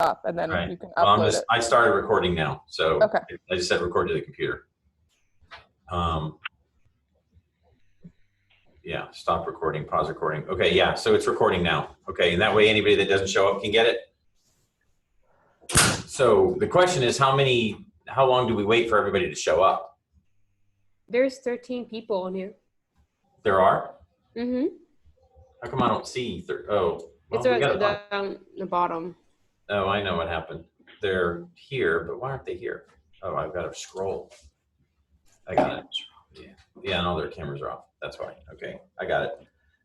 up, and then Right. you can Well, upload it. I started recording now, so Okay. I just said record to the computer. Yeah, stop recording, pause recording. Okay, yeah, so it's recording now. Okay, and that way anybody that doesn't show up can get it. So the question is, how long do we wait for everybody to show up? There's 13 people on here. There are? Mm-hmm. How come I don't see? Oh, well, It's down the bottom. Oh, I know what happened. They're here, but why aren't they here? Oh, I've got to scroll. I got it. Yeah, no, their cameras are off. That's why. Okay, I got it.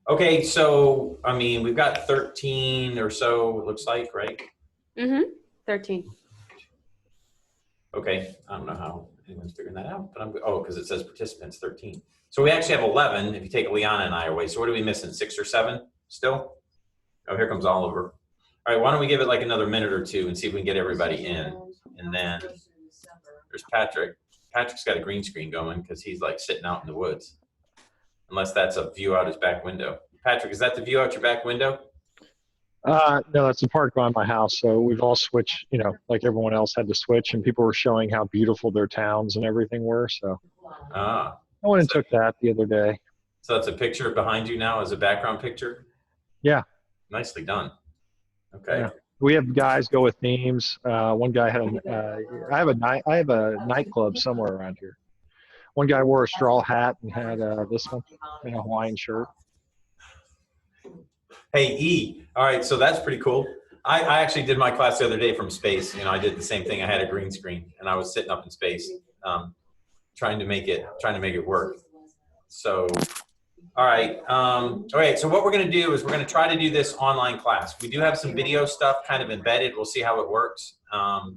Okay, so, I mean, we've got 13 or so, it looks like, right? Mm-hmm. 13. Okay, I don't know how anyone's figuring that out, but because it says participants 13. So we actually have 11 if you take Liana and I away. So what are we missing, 6 or 7 still? Oh, here comes Oliver. All right, why don't we give it like another minute or two and see if we can get everybody in. And then there's Patrick. Patrick's got a green screen going because he's like sitting out in the woods. Unless that's a view out his back window. Patrick, is that the view out your back window? No, that's the park behind my house. So we've all switched, like everyone else had to switch, and people were showing how beautiful their towns and everything were. So I went and took that the other day. So that's a picture behind you now as a background picture? Yeah. Nicely done. Okay. Yeah. We have guys go with themes. One guy had I have a nightclub somewhere around here. One guy wore a straw hat and had this one in a Hawaiian shirt. Hey, E. All right, so that's pretty cool. I actually did my class the other day from space. I did the same thing. I had a green screen and I was sitting up in space, trying to make it work. So, all right. All right. So what we're going to do is we're going to try to do this online class. We do have some video stuff kind of embedded. We'll see how it works. I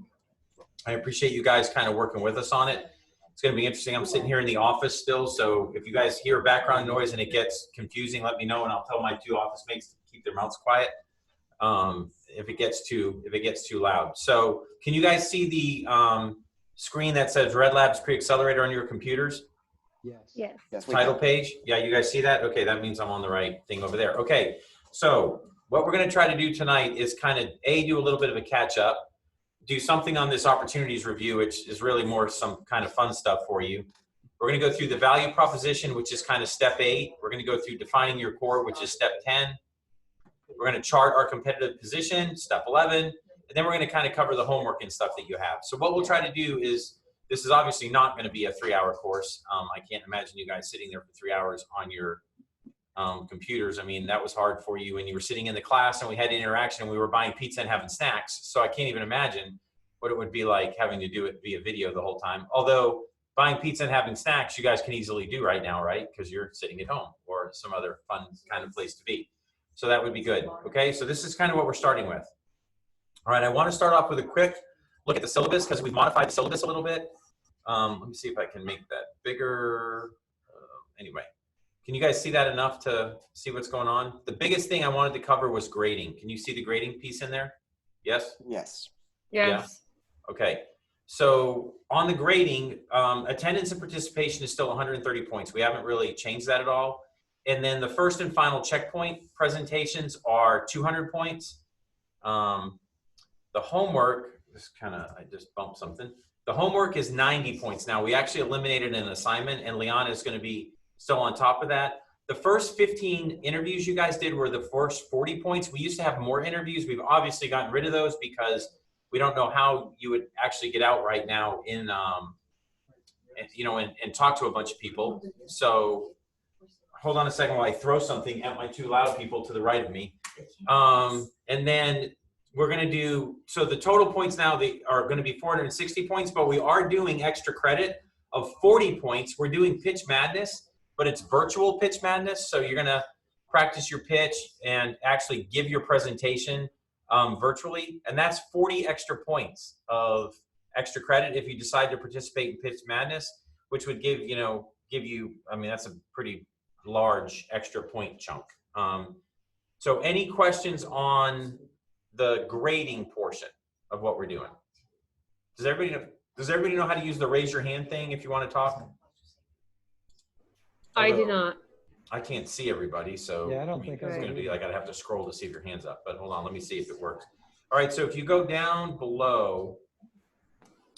appreciate you guys kind of working with us on it. It's going to be interesting. I'm sitting here in the office still, so if you guys hear background noise and it gets confusing, let me know, and I'll tell my 2 office mates to keep their mouths quiet if it gets too loud. So can you guys see the screen that says Red Labs Pre-Accelerator on your computers? Yes. Title page? Yeah, you guys see that? Okay, that means I'm on the right thing over there. Okay, so what we're going to try to do tonight is kind of, do a little bit of a catch-up, do something on this opportunities review, which is really more some kind of fun stuff for you. We're going to go through the value proposition, which is kind of step 8. We're going to go through defining your core, which is step 10. We're going to chart our competitive position, step 11. And then we're going to kind of cover the homework and stuff that you have. So what we'll try to do is, this is obviously not going to be a 3-hour course. I can't imagine you guys sitting there for 3 hours on your computers. I mean, that was hard for you when you were sitting in the class and we had interaction and we were buying pizza and having snacks. So I can't even imagine what it would be like having to do it via video the whole time. Although buying pizza and having snacks, you guys can easily do right now, right? Because you're sitting at home or some other fun kind of place to be. So that would be good. Okay, so this is kind of what we're starting with. All right, I want to start off with a quick look at the syllabus because we've modified the syllabus a little bit. Let me see if I can make that bigger. Anyway. Can you guys see that enough to see what's going on? The biggest thing I wanted to cover was grading. Can you see the grading piece in there? Yes? Yes. Yeah. Okay. So on the grading, attendance and participation is still 130 points. We haven't really changed that at all. And then the first and final checkpoint presentations are 200 points. The homework, I just bumped something. The homework is 90 points. Now we actually eliminated an assignment and Liana is going to be still on top of that. The first 15 interviews you guys did were the first 40 points. We used to have more interviews. We've obviously gotten rid of those because we don't know how you would actually get out right now in, and talk to a bunch of people. So hold on a second while I throw something at my 2 loud people to the right of me. And then we're going to do, so the total points now are going to be 460 points, but we are doing extra credit of 40 points. We're doing Pitch Madness, but it's virtual Pitch Madness. So you're going to practice your pitch and actually give your presentation virtually. And that's 40 extra points of extra credit if you decide to participate in Pitch Madness, which would give you, I mean, that's a pretty large extra point chunk. So any questions on the grading portion of what we're doing? Does everybody know how to use the raise your hand thing if you want to talk? I do not. I can't see everybody, so Yeah, I don't think it's going to be like I'd have to scroll to see if your hand's up. But hold on, let me see if it works. All right, so if you go down below,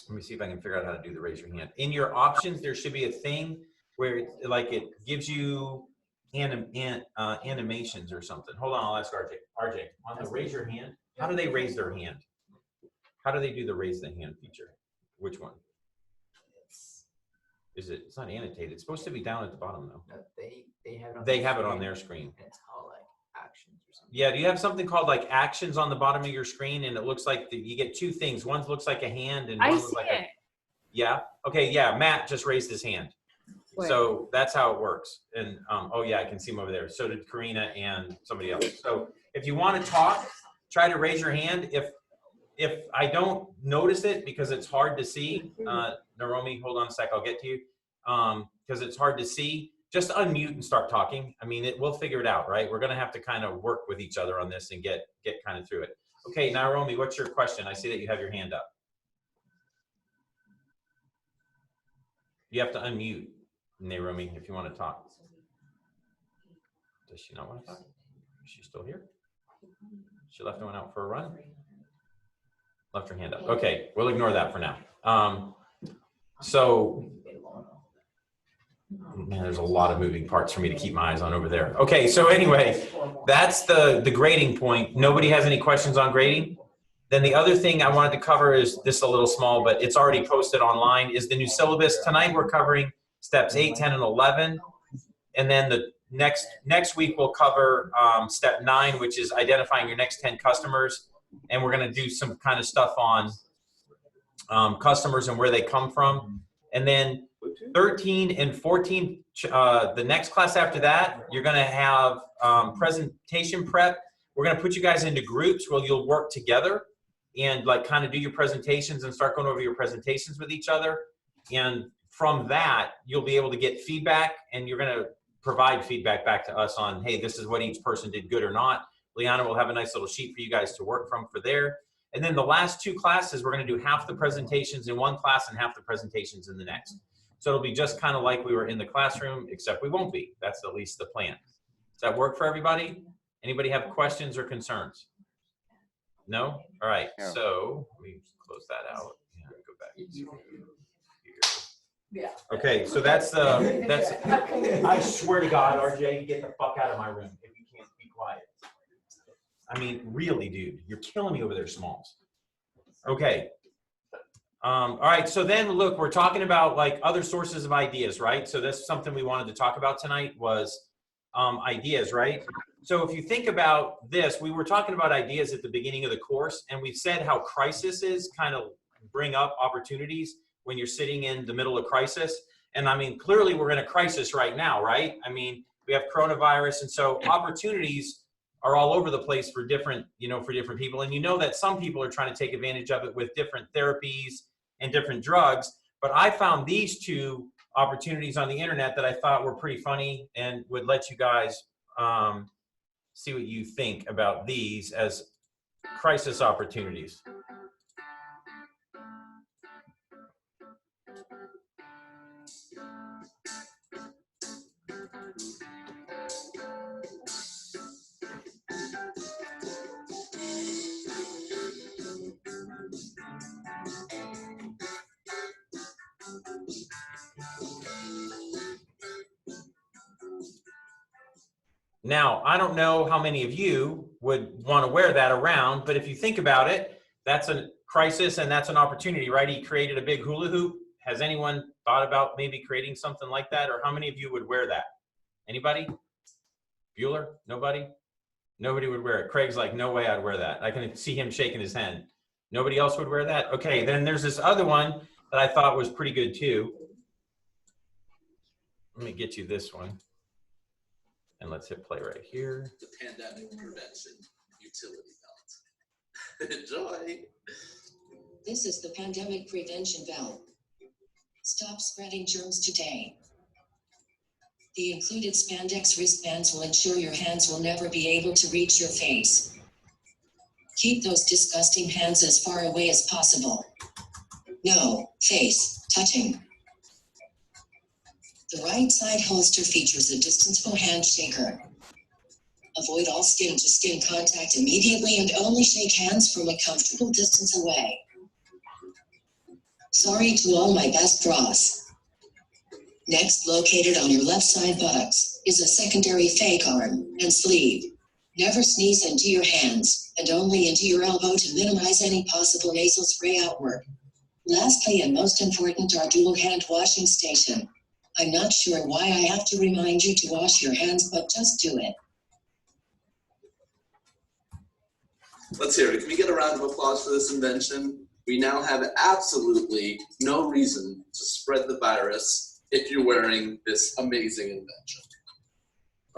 let me see if I can figure out how to do the raise your hand. In your options, there should be a thing where it gives you animations or something. Hold on, I'll ask RJ. RJ, on the raise your hand, how do they raise their hand? How do they do the raise the hand feature? Which one? It's not annotated. It's supposed to be down at the bottom though. No, They have it on their screen. It's called like actions or something. Yeah, do you have something called like actions on the bottom of your screen? And it looks like you get two things. One looks like a hand and one I looks see like it. yeah. Okay, yeah, Matt just raised his hand. Wait. So that's how it works. And oh yeah, I can see him over there. So did Karina and somebody else. So if you want to talk, try to raise your hand. If I don't notice it because it's hard to see, Naromi, hold on a sec, I'll get to you. Because it's hard to see, just unmute and start talking. I mean, we'll figure it out, right? We're gonna have to kind of work with each other on this and get kind of through it. Okay, Naromi, what's your question? I see that you have your hand up. You have to unmute, Naromi, if you want to talk. Does she not want to talk? Is she still here? She left and went out for a run? Left her hand up. Okay, we'll ignore that for now. So, man, there's a lot of moving parts for me to keep my eyes on over there. Okay, so anyway, that's the grading point. Nobody has any questions on grading? Then the other thing I wanted to cover is this a little small, but it's already posted online, is the new syllabus. Tonight we're covering steps 8, 10, and 11. And then the next week we'll cover step 9, which is identifying your next 10 customers. And we're gonna do some kind of stuff on customers and where they come from. And then 13 and 14, the next class after that, you're gonna have presentation prep. We're gonna put you guys into groups where you'll work together and like kind of do your presentations and start going over your presentations with each other. And from that, you'll be able to get feedback and you're gonna provide feedback back to us on, hey, this is what each person did good or not. Liana will have a nice little sheet for you guys to work from for there. And then the last 2 classes, we're gonna do half the presentations in one class and half the presentations in the next. So it'll be just kind of like we were in the classroom, except we won't be. That's at least the plan. Does that work for everybody? Anybody have questions or concerns? No? All right, so let me close that out and go back to here. Okay, so that's I swear to God, RJ, get the fuck out of my room if you can't be quiet. I mean, really, dude, you're killing me over there, Smalls. Okay. All right, so then look, we're talking about like other sources of ideas, right? So that's something we wanted to talk about tonight was ideas, right? So if you think about this, we were talking about ideas at the beginning of the course, and we've said how crises kind of bring up opportunities when you're sitting in the middle of crisis. And I mean, clearly we're in a crisis right now, right? I mean, we have coronavirus, and so opportunities are all over the place for different, for different people. And you know that some people are trying to take advantage of it with different therapies and different drugs. But I found these 2 opportunities on the internet that I thought were pretty funny and would let you guys see what you think about these as crisis opportunities. Now, I don't know how many of you would want to wear that around, but if you think about it, that's a crisis and that's an opportunity, right? He created a big hula hoop. Has anyone thought about maybe creating something like that? Or how many of you would wear that? Anybody? Bueller? Nobody? Nobody would wear it. Craig's like, no way I'd wear that. I can see him shaking his head. Nobody else would wear that? Okay, then there's this other one that I thought was pretty good too. Let me get you this one. And let's hit play right here. The pandemic prevention utility belt. Enjoy. This is the pandemic prevention belt. Stop spreading germs today. The included spandex wristbands will ensure your hands will never be able to reach your face. Keep those disgusting hands as far away as possible. No face touching. The right side holster features a distance-ful hand shaker. Avoid all skin-to-skin contact immediately and only shake hands from a comfortable distance away. Sorry to all my best bras. Next, located on your left side buttocks, is a secondary fake arm and sleeve. Never sneeze into your hands, and only into your elbow to minimize any possible nasal spray outward. Lastly, and most important, our dual hand washing station. I'm not sure why I have to remind you to wash your hands, but just do it. Let's hear it. Can we get a round of applause for this invention? We now have absolutely no reason to spread the virus if you're wearing this amazing invention.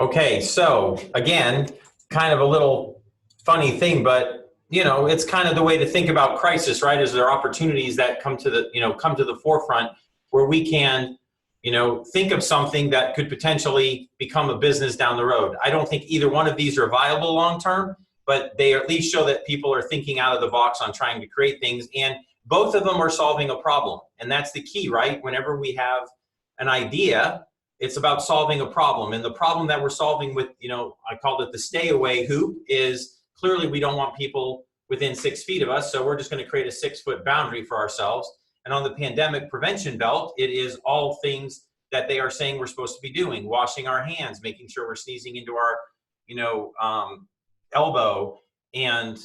Okay, so again, kind of a little funny thing, but you know, it's kind of the way to think about crisis, right? Is there are opportunities that come to the forefront where we can, think of something that could potentially become a business down the road. I don't think either one of these are viable long term, but they at least show that people are thinking out of the box on trying to create things, and both of them are solving a problem. And that's the key, right? Whenever we have an idea, it's about solving a problem. And the problem that we're solving with, I called it the stay away hoop, is clearly we don't want people within 6 feet of us, so we're just going to create a 6-foot boundary for ourselves. And on the pandemic prevention belt, it is all things that they are saying we're supposed to be doing: washing our hands, making sure we're sneezing into our, elbow, and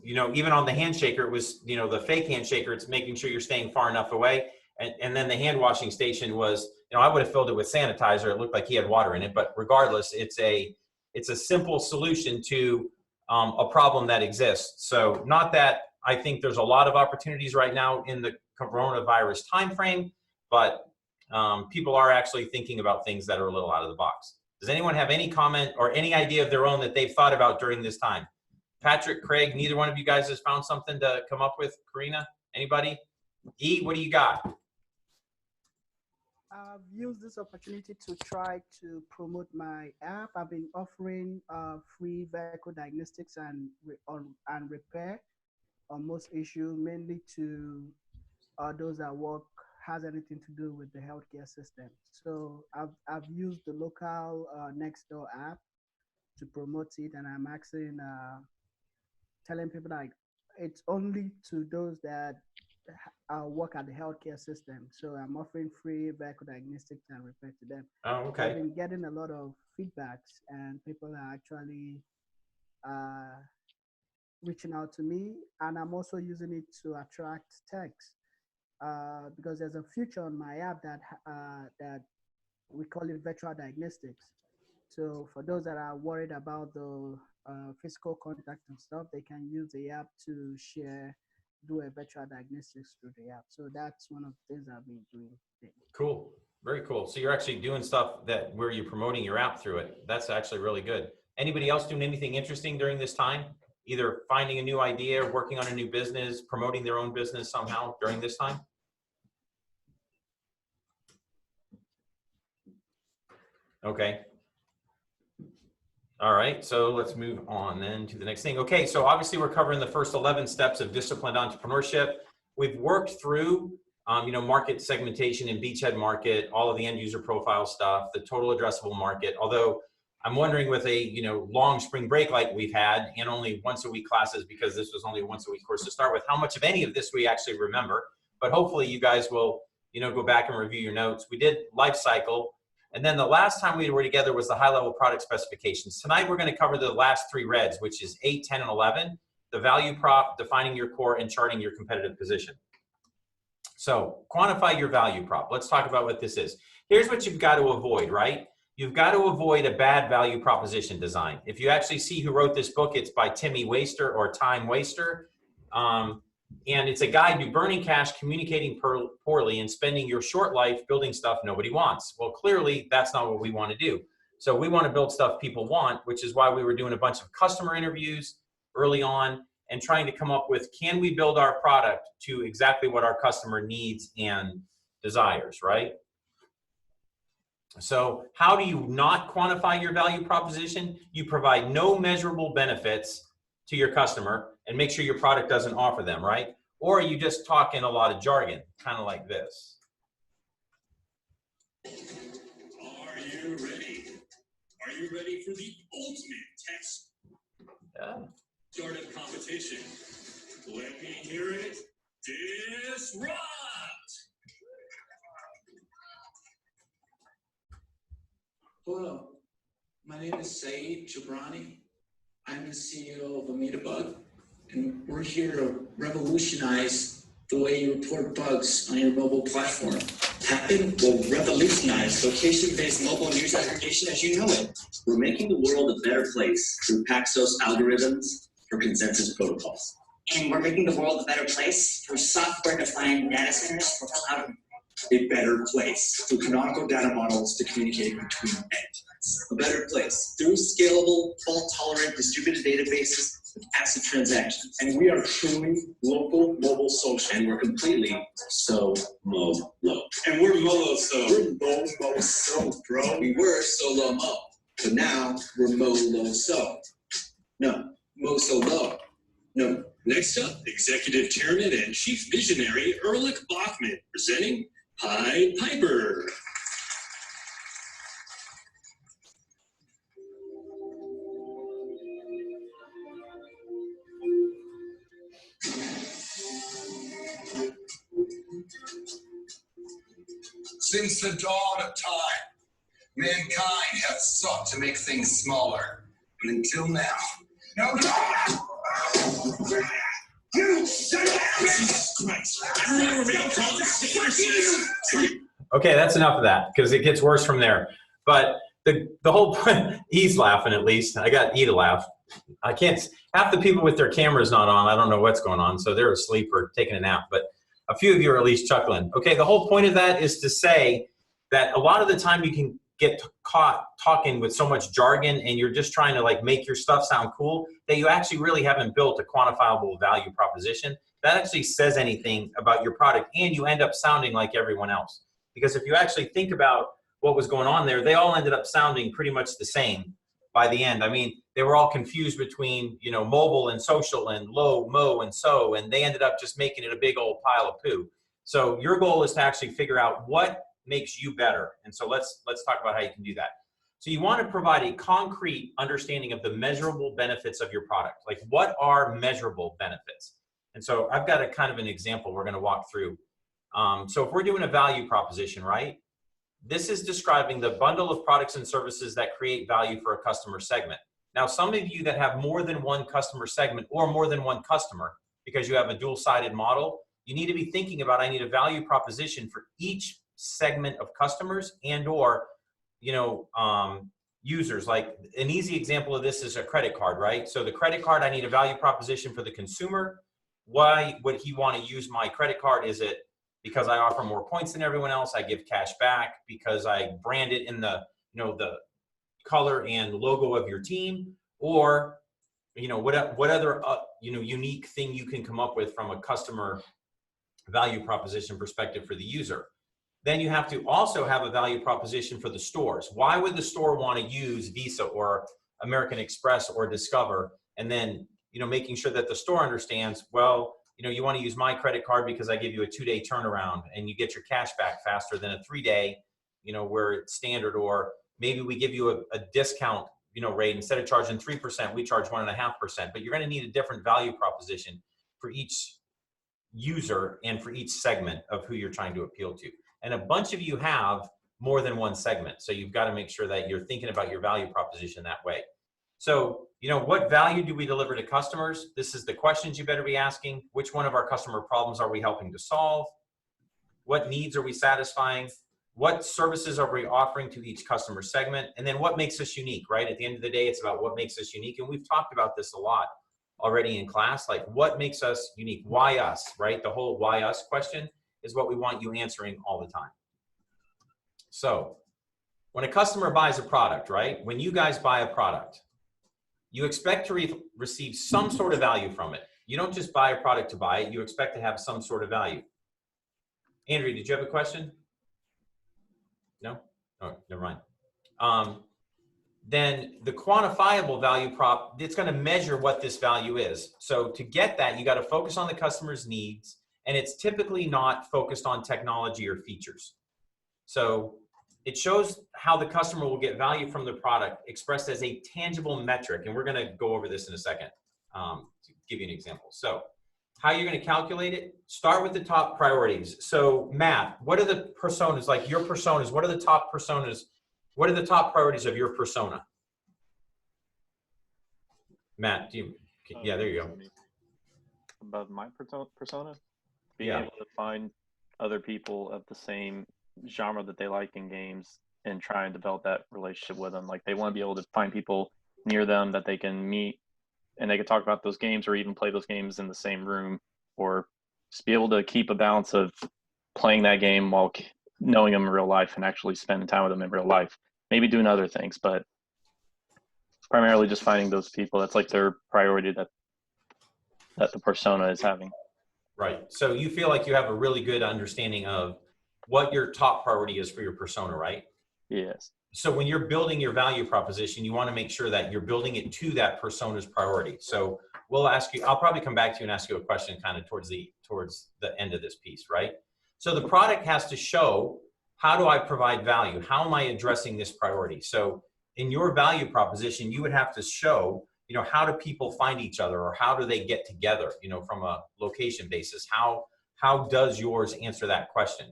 even on the handshaker, it was the fake handshaker, it's making sure you're staying far enough away. And then the hand washing station was, I would have filled it with sanitizer. It looked like he had water in it, but regardless, it's a simple solution to a problem that exists. So not that I think there's a lot of opportunities right now in the coronavirus timeframe, but people are actually thinking about things that are a little out of the box. Does anyone have any comment or any idea of their own that they've thought about during this time? Patrick, Craig, neither one of you guys has found something to come up with? Karina, anybody? E, what do you got? I've used this opportunity to try to promote my app. I've been offering free vehicle diagnostics and repair on most issues, mainly to those that work has anything to do with the healthcare system. So I've used the local Nextdoor app to promote it, and I'm actually telling people like it's only to those that work at the healthcare system. So I'm offering free vehicle diagnostics and repair to them. Oh, okay. I've been getting a lot of feedbacks, and people are actually reaching out to me, and I'm also using it to attract techs because there's a feature on my app that we call it virtual diagnostics. So for those that are worried about the physical contact and stuff, they can use the app to do a virtual diagnostics through the app. So that's one of the things I've been doing. Cool. Very cool. So you're actually doing stuff where you're promoting your app through it. That's actually really good. Anybody else doing anything interesting during this time? Either finding a new idea, working on a new business, promoting their own business somehow during this time? Okay. All right, so let's move on then to the next thing. Okay, so obviously we're covering the first 11 steps of disciplined entrepreneurship. We've worked through, market segmentation in beachhead market, all of the end user profile stuff, the total addressable market. Although I'm wondering with a, long spring break like we've had and only once a week classes, because this was only a once a week course to start with, how much of any of this we actually remember. But hopefully you guys will, go back and review your notes. We did life cycle. And then the last time we were together was the high-level product specifications. Tonight, we're going to cover the last 3 reds, which is 8, 10, and 11, the value prop, defining your core, and charting your competitive position. So quantify your value prop. Let's talk about what this is. Here's what you've got to avoid, right? You've got to avoid a bad value proposition design. If you actually see who wrote this book, it's by Timmy Waster or Time Waster. And it's a guide to burning cash, communicating poorly, and spending your short life building stuff nobody wants. Well, clearly, that's not what we want to do. So we want to build stuff people want, which is why we were doing a bunch of customer interviews early on and trying to come up with, can we build our product to exactly what our customer needs and desires, right? So how do you not quantify your value proposition? You provide no measurable benefits to your customer and make sure your product doesn't offer them, right? Or you just talk in a lot of jargon, kind of like this. Are you ready? Are you ready for the ultimate tech startup competition? Let me hear it. Disrupt! Hello, my name is Saeed Jabrani. I'm the CEO of AmitaBug, and we're here to revolutionize the way you report bugs on your mobile platform. Happen will revolutionize location-based mobile news aggregation as you know it. We're making the world a better place through Paxos algorithms for consensus protocols. And we're making the world a better place through software-defined data centers for cloud. A better place through canonical data models to communicate between endpoints. A better place through scalable, fault-tolerant distributed databases with ACID transactions. And we are truly local mobile social. And we're completely so-mo low. And we're Molo-so. We're low-mo-so, bro. We were so-low-mo, but now we're mo-low-so. No, mo-so-low. No. Next up, Executive Chairman and Chief Visionary Erlich Bachman presenting Pied Piper. Since the dawn of time, mankind has sought to make things smaller. And until now, no. You Jesus Christ! Everyone remain calm and stay in your seats. Okay, that's enough of that because it gets worse from there. But the whole point, he's laughing at least. I got E to laugh. I can't, half the people with their cameras not on, I don't know what's going on, so they're asleep or taking a nap. But a few of you are at least chuckling. Okay, the whole point of that is to say that a lot of the time you can get caught talking with so much jargon and you're just trying to like make your stuff sound cool that you actually really haven't built a quantifiable value proposition that actually says anything about your product, and you end up sounding like everyone else. Because if you actually think about what was going on there, they all ended up sounding pretty much the same by the end. I mean, they were all confused between, you know, mobile and social and low, mo, and so, and they ended up just making it a big old pile of poo. So your goal is to actually figure out what makes you better. And so let's talk about how you can do that. So you want to provide a concrete understanding of the measurable benefits of your product. Like, what are measurable benefits? And so I've got a kind of an example we're going to walk through. So if we're doing a value proposition, right? This is describing the bundle of products and services that create value for a customer segment. Now, some of you that have more than one customer segment or more than one customer, because you have a dual-sided model, you need to be thinking about, I need a value proposition for each segment of customers and or, you know, users. Like an easy example of this is a credit card, right? So the credit card, I need a value proposition for the consumer. Why would he want to use my credit card? Is it because I offer more points than everyone else? I give cash back because I brand it in the, you know, the color and logo of your team, or, you know, what other, you know, unique thing you can come up with from a customer value proposition perspective for the user. Then you have to also have a value proposition for the stores. Why would the store want to use Visa or American Express or Discover? And then, you know, making sure that the store understands, well, you know, you want to use my credit card because I give you a 2-day turnaround and you get your cash back faster than a 3-day, you know, where it's standard. Or maybe we give you a discount, you know, rate. Instead of charging 3%, we charge 1.5%. But you're going to need a different value proposition for each user and for each segment of who you're trying to appeal to. And a bunch of you have more than one segment. So you've got to make sure that you're thinking about your value proposition that way. So, you know, what value do we deliver to customers? This is the questions you better be asking. Which one of our customer problems are we helping to solve? What needs are we satisfying? What services are we offering to each customer segment? And then what makes us unique, right? At the end of the day, it's about what makes us unique. And we've talked about this a lot already in class, like what makes us unique? Why us, right? The whole why us question is what we want you answering all the time. So when a customer buys a product, right? When you guys buy a product, you expect to receive some sort of value from it. You don't just buy a product to buy it. You expect to have some sort of value. Andrea, did you have a question? No? Oh, never mind. Then the quantifiable value prop, it's going to measure what this value is. So to get that, you got to focus on the customer's needs, and it's typically not focused on technology or features. So It shows how the customer will get value from the product expressed as a tangible metric. And we're going to go over this in a second to give you an example. So how you're going to calculate it, start with the top priorities. So Matt, what are the personas, like your personas, what are the top personas? What are the top priorities of your persona? Matt, yeah, there you go. Above my persona, being able to find other people of the same genre that they like in games and try and develop that relationship with them. Like they want to be able to find people near them that they can meet and they can talk about those games or even play those games in the same room, or just be able to keep a balance of playing that game while knowing them in real life and actually spending time with them in real life. Maybe doing other things, but primarily just finding those people. That's like their priority that the persona is having. Right. So you feel like you have a really good understanding of what your top priority is for your persona, right? Yes. So when you're building your value proposition, you want to make sure that you're building it to that persona's priority. So we'll ask you, I'll probably come back to you and ask you a question kind of towards the end of this piece, right? So the product has to show, how do I provide value? How am I addressing this priority? So in your value proposition, you would have to show, you know, how do people find each other, or how do they get together, you know, from a location basis? How does yours answer that question?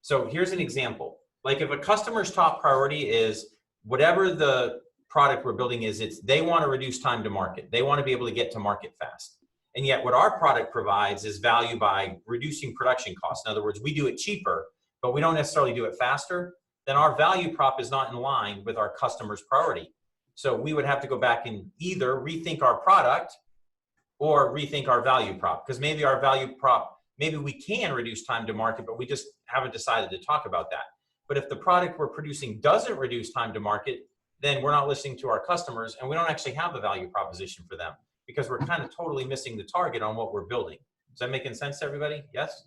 So here's an example. Like if a customer's top priority is whatever the product we're building is, they want to reduce time to market. They want to be able to get to market fast. And yet what our product provides is value by reducing production costs. In other words, we do it cheaper, but we don't necessarily do it faster. Then our value prop is not in line with our customer's priority. So we would have to go back and either rethink our product or rethink our value prop, because maybe our value prop, maybe we can reduce time to market, but we just haven't decided to talk about that. But if the product we're producing doesn't reduce time to market, then we're not listening to our customers, and we don't actually have a value proposition for them, because we're kind of totally missing the target on what we're building. Is that making sense to everybody? Yes?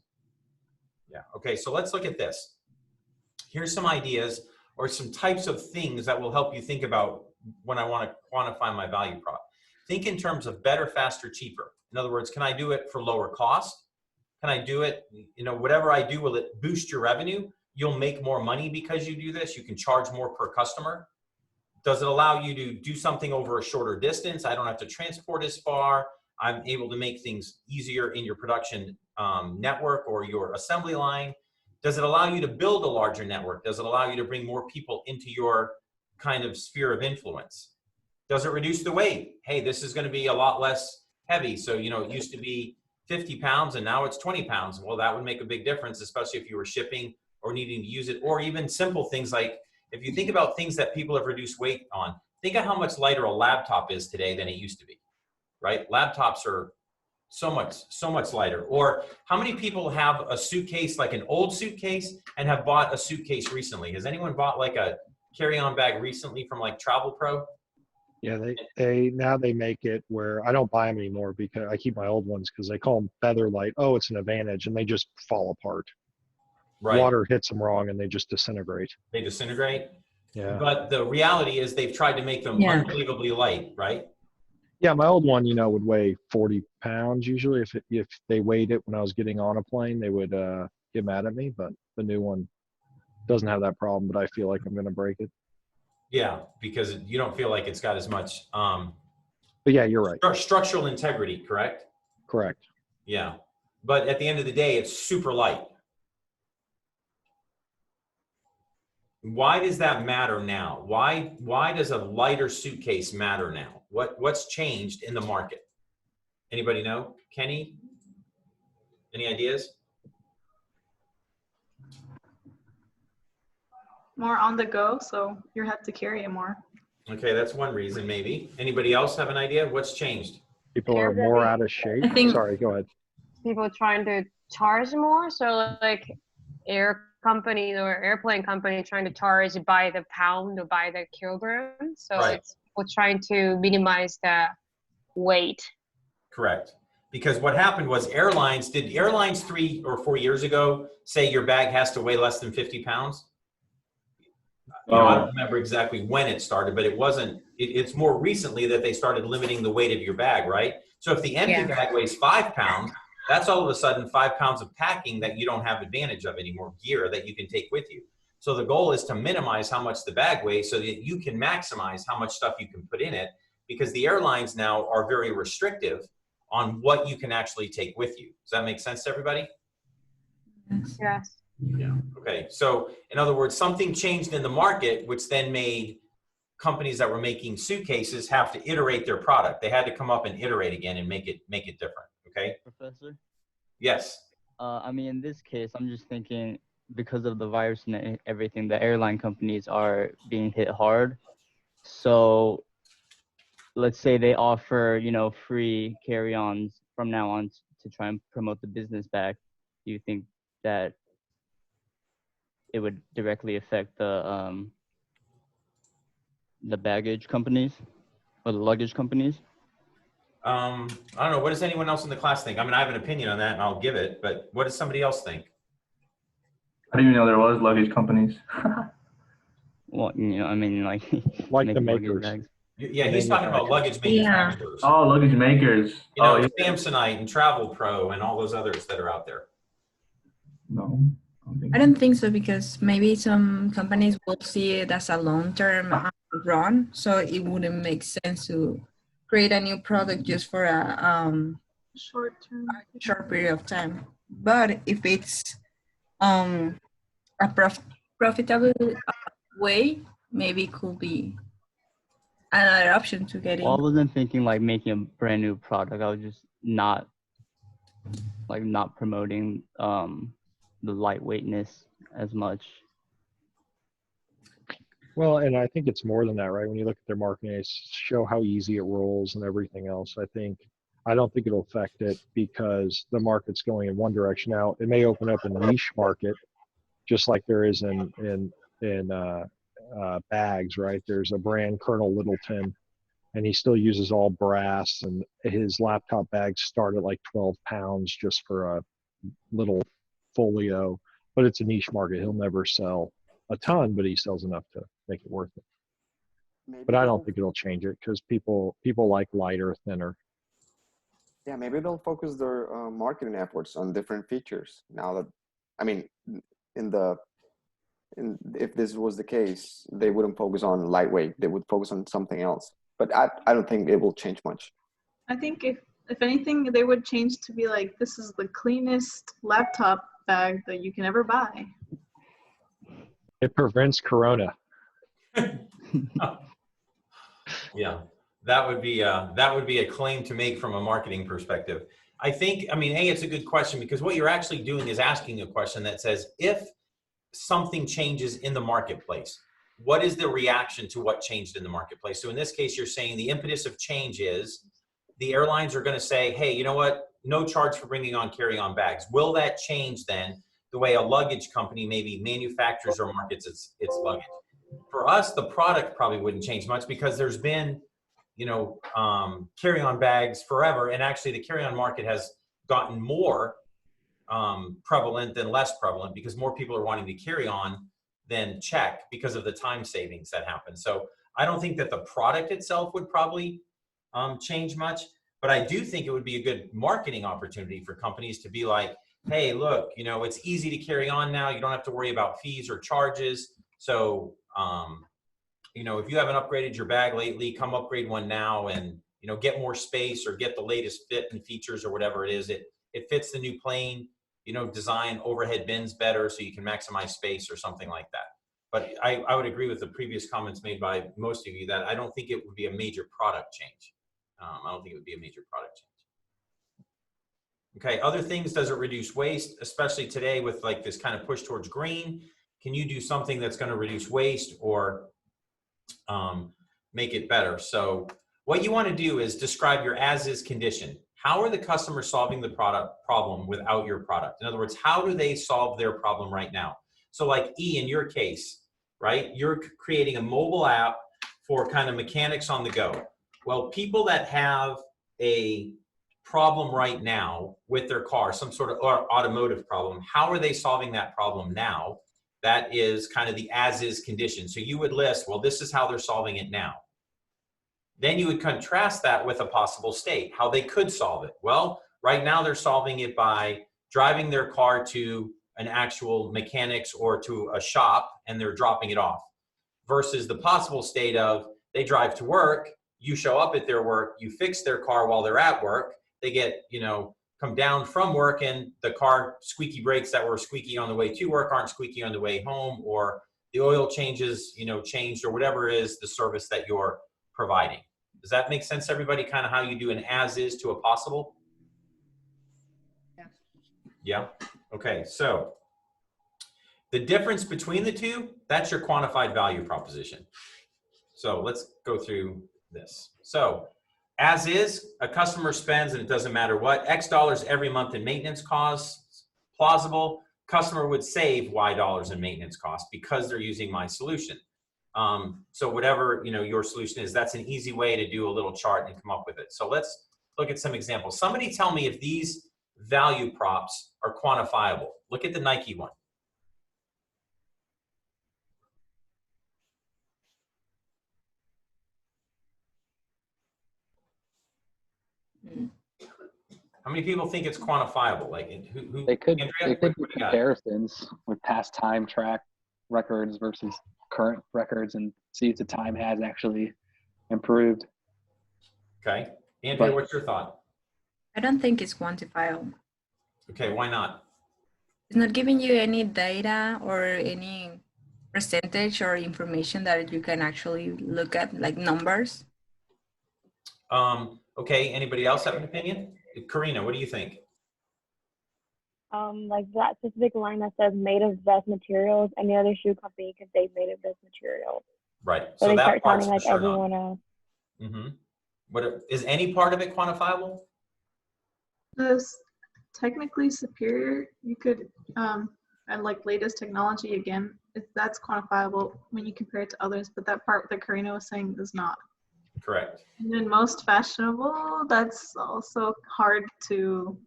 Yeah. Okay, so let's look at this. Here's some ideas or some types of things that will help you think about when I want to quantify my value prop. Think in terms of better, faster, cheaper. In other words, can I do it for lower cost? Can I do it, you know, whatever I do, will it boost your revenue? You'll make more money because you do this. You can charge more per customer. Does it allow you to do something over a shorter distance? I don't have to transport as far. I'm able to make things easier in your production network or your assembly line. Does it allow you to build a larger network? Does it allow you to bring more people into your kind of sphere of influence? Does it reduce the weight? Hey, this is going to be a lot less heavy. So, you know, it used to be 50 pounds and now it's 20 pounds. Well, that would make a big difference, especially if you were shipping or needing to use it, or even simple things like, if you think about things that people have reduced weight on, think of how much lighter a laptop is today than it used to be, right? Laptops are so much lighter. Or how many people have a suitcase, like an old suitcase, and have bought a suitcase recently? Has anyone bought like a carry-on bag recently from like Travel Pro? Yeah, they now they make it where I don't buy them anymore because I keep my old ones because they call them feather light. Oh, it's an advantage, and they just fall apart. Right. Water hits them wrong, and they just disintegrate. They disintegrate. Yeah. But the reality is they've tried to make them unbelievably light, right? Yeah, my old one, you know, would weigh 40 pounds usually. If they weighed it when I was getting on a plane, they would get mad at me. But the new one doesn't have that problem. But I feel like I'm going to break it. Yeah, because you don't feel like it's got as much. But yeah, you're right. Structural integrity, correct? Correct. Yeah, but at the end of the day, it's super light. Why does that matter now? Why does a lighter suitcase matter now? What's changed in the market? Anybody know? Kenny? Any ideas? More on the go, so you have to carry it more. Okay, that's one reason maybe. Anybody else have an idea? What's changed? People are more out of shape. Sorry, go ahead. People trying to charge more. So like air companies or airplane company trying to charge by the pound or by the kilogram. So it's people trying to minimize the weight. Correct. Because what happened was did airlines 3 or 4 years ago say your bag has to weigh less than 50 pounds? You know, I don't remember exactly when it started, but it wasn't, it's more recently that they started limiting the weight of your bag, right? So if the empty bag weighs 5 pounds, that's all of a sudden 5 pounds of packing that you don't have advantage of anymore, gear that you can take with you. So the goal is to minimize how much the bag weighs so that you can maximize how much stuff you can put in it, because the airlines now are very restrictive on what you can actually take with you. Does that make sense to everybody? Yes. Yeah. Okay. So in other words, something changed in the market, which then made companies that were making suitcases have to iterate their product. They had to come up and iterate again and make it different. Okay. Professor? Yes. I mean, in this case, I'm just thinking because of the virus and everything, the airline companies are being hit hard. So let's say they offer, you know, free carry-ons from now on to try and promote the business back. Do you think that it would directly affect the baggage companies or the luggage companies? I don't know. What does anyone else in the class think? I mean, I have an opinion on that and I'll give it, but what does somebody else think? I didn't even know there was luggage companies. Well, you know, I mean, like the makers. Yeah, he's talking about luggage manufacturers. Oh, luggage makers. You know, yeah. Samsonite and Travel Pro and all those others that are out there. No. I don't think so, because maybe some companies will see it as a long-term run, so it wouldn't make sense to create a new product just for a short period of time. But if it's a profitable way, maybe it could be another option to get in. Well, I wasn't thinking like making a brand new product. I was just not promoting the lightweightness as much. Well, and I think it's more than that, right? When you look at their marketing, they show how easy it rolls and everything else. I don't think it'll affect it because the market's going in one direction. Now, it may open up a niche market, just like there is in bags, right? There's a brand, Colonel Littleton, and he still uses all brass, and his laptop bags start at like 12 pounds just for a little folio, but it's a niche market. He'll never sell a ton, but he sells enough to make it worth it. Maybe But I don't think it'll change it because people like lighter, thinner. Yeah, maybe they'll focus their marketing efforts on different features. Now that, I mean, if this was the case, they wouldn't focus on lightweight. They would focus on something else. But I don't think it will change much. I think if anything, they would change to be like, this is the cleanest laptop bag that you can ever buy. It prevents corona. Yeah, that would be a claim to make from a marketing perspective. I think, I mean, it's a good question, because what you're actually doing is asking a question that says, if something changes in the marketplace, what is the reaction to what changed in the marketplace? So in this case, you're saying the impetus of change is the airlines are going to say, hey, you know what? No charge for bringing on carry-on bags. Will that change then the way a luggage company maybe manufactures or markets its luggage? For us, the product probably wouldn't change much, because there's been, you know, carry-on bags forever. And actually the carry-on market has gotten more prevalent than less prevalent, because more people are wanting to carry on than check because of the time savings that happen. So I don't think that the product itself would probably change much, but I do think it would be a good marketing opportunity for companies to be like, hey, look, you know, it's easy to carry on now. You don't have to worry about fees or charges. So, you know, if you haven't upgraded your bag lately, come upgrade one now and, you know, get more space or get the latest fit and features or whatever it is. It fits the new plane, you know, design overhead bins better so you can maximize space or something like that. But I would agree with the previous comments made by most of you that I don't think it would be a major product change. I don't think it would be a major product change. Okay, other things, does it reduce waste, especially today with like this kind of push towards green? Can you do something that's going to reduce waste or make it better? So what you want to do is describe your as-is condition. How are the customers solving the problem without your product? In other words, how do they solve their problem right now? So like E, in your case, right, you're creating a mobile app for kind of mechanics on the go. Well, people that have a problem right now with their car, some sort of automotive problem, how are they solving that problem now? That is kind of the as-is condition. So you would list, well, this is how they're solving it now. Then you would contrast that with a possible state, how they could solve it. Well, right now they're solving it by driving their car to an actual mechanics or to a shop and they're dropping it off, versus the possible state of they drive to work, you show up at their work, you fix their car while they're at work, they get, come down from work and the car squeaky brakes that were squeaky on the way to work aren't squeaky on the way home, or the oil changes, changed, or whatever it is the service that you're providing. Does that make sense to everybody, kind of how you do an as is to a possible? Yeah. Yeah. Okay. So the difference between the two, that's your quantified value proposition. So let's go through this. So as is, a customer spends, and it doesn't matter what, X dollars every month in maintenance costs. Plausible, customer would save Y dollars in maintenance costs because they're using my solution. So whatever your solution is, that's an easy way to do a little chart and come up with it. So let's look at some examples. Somebody tell me if these value props are quantifiable. Look at the Nike one. How many people think it's quantifiable? Like, who They could Andrea, do what do you got? comparisons with past time track records versus current records and see if the time has actually improved. Okay. Andrea, what's your thought? I don't think it's quantifiable. Okay, why not? It's not giving you any data or any percentage or information that you can actually look at, like numbers. Okay, anybody else have an opinion? Karina, what do you think? Like that specific line that says made of best materials, any other shoe company can say made of best materials. Right. So they that start sounding part's like for sure not. everyone else. Mm-hmm. What is any part of it quantifiable? This technically superior, you could, and like latest technology again, that's quantifiable when you compare it to others, but that part that Karina was saying is not. Correct. And then most fashionable, that's also hard to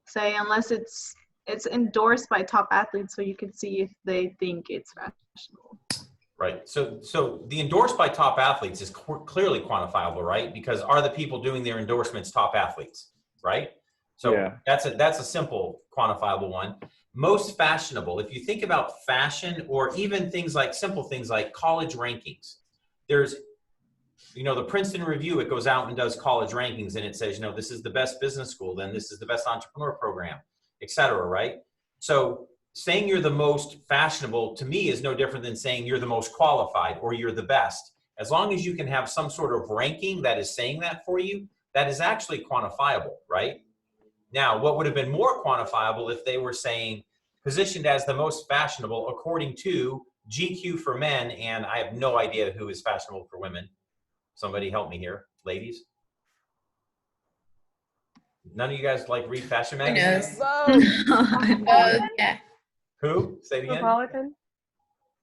say unless it's endorsed by top athletes, so you can see if they think it's fashionable. Right. So the endorsed by top athletes is clearly quantifiable, right? Because are the people doing their endorsements top athletes, right? So Yeah. that's a simple quantifiable one. Most fashionable, if you think about fashion or even simple things like college rankings, there's, the Princeton Review, it goes out and does college rankings and it says, this is the best business school, then this is the best entrepreneur program, et cetera, right? So saying you're the most fashionable to me is no different than saying you're the most qualified or you're the best. As long as you can have some sort of ranking that is saying that for you, that is actually quantifiable, right? Now, what would have been more quantifiable if they were saying positioned as the most fashionable according to GQ for men, and I have no idea who is fashionable for women. Somebody help me here, ladies. None of you guys read fashion magazines? Yeah. Who? Say it again. Cosmopolitan.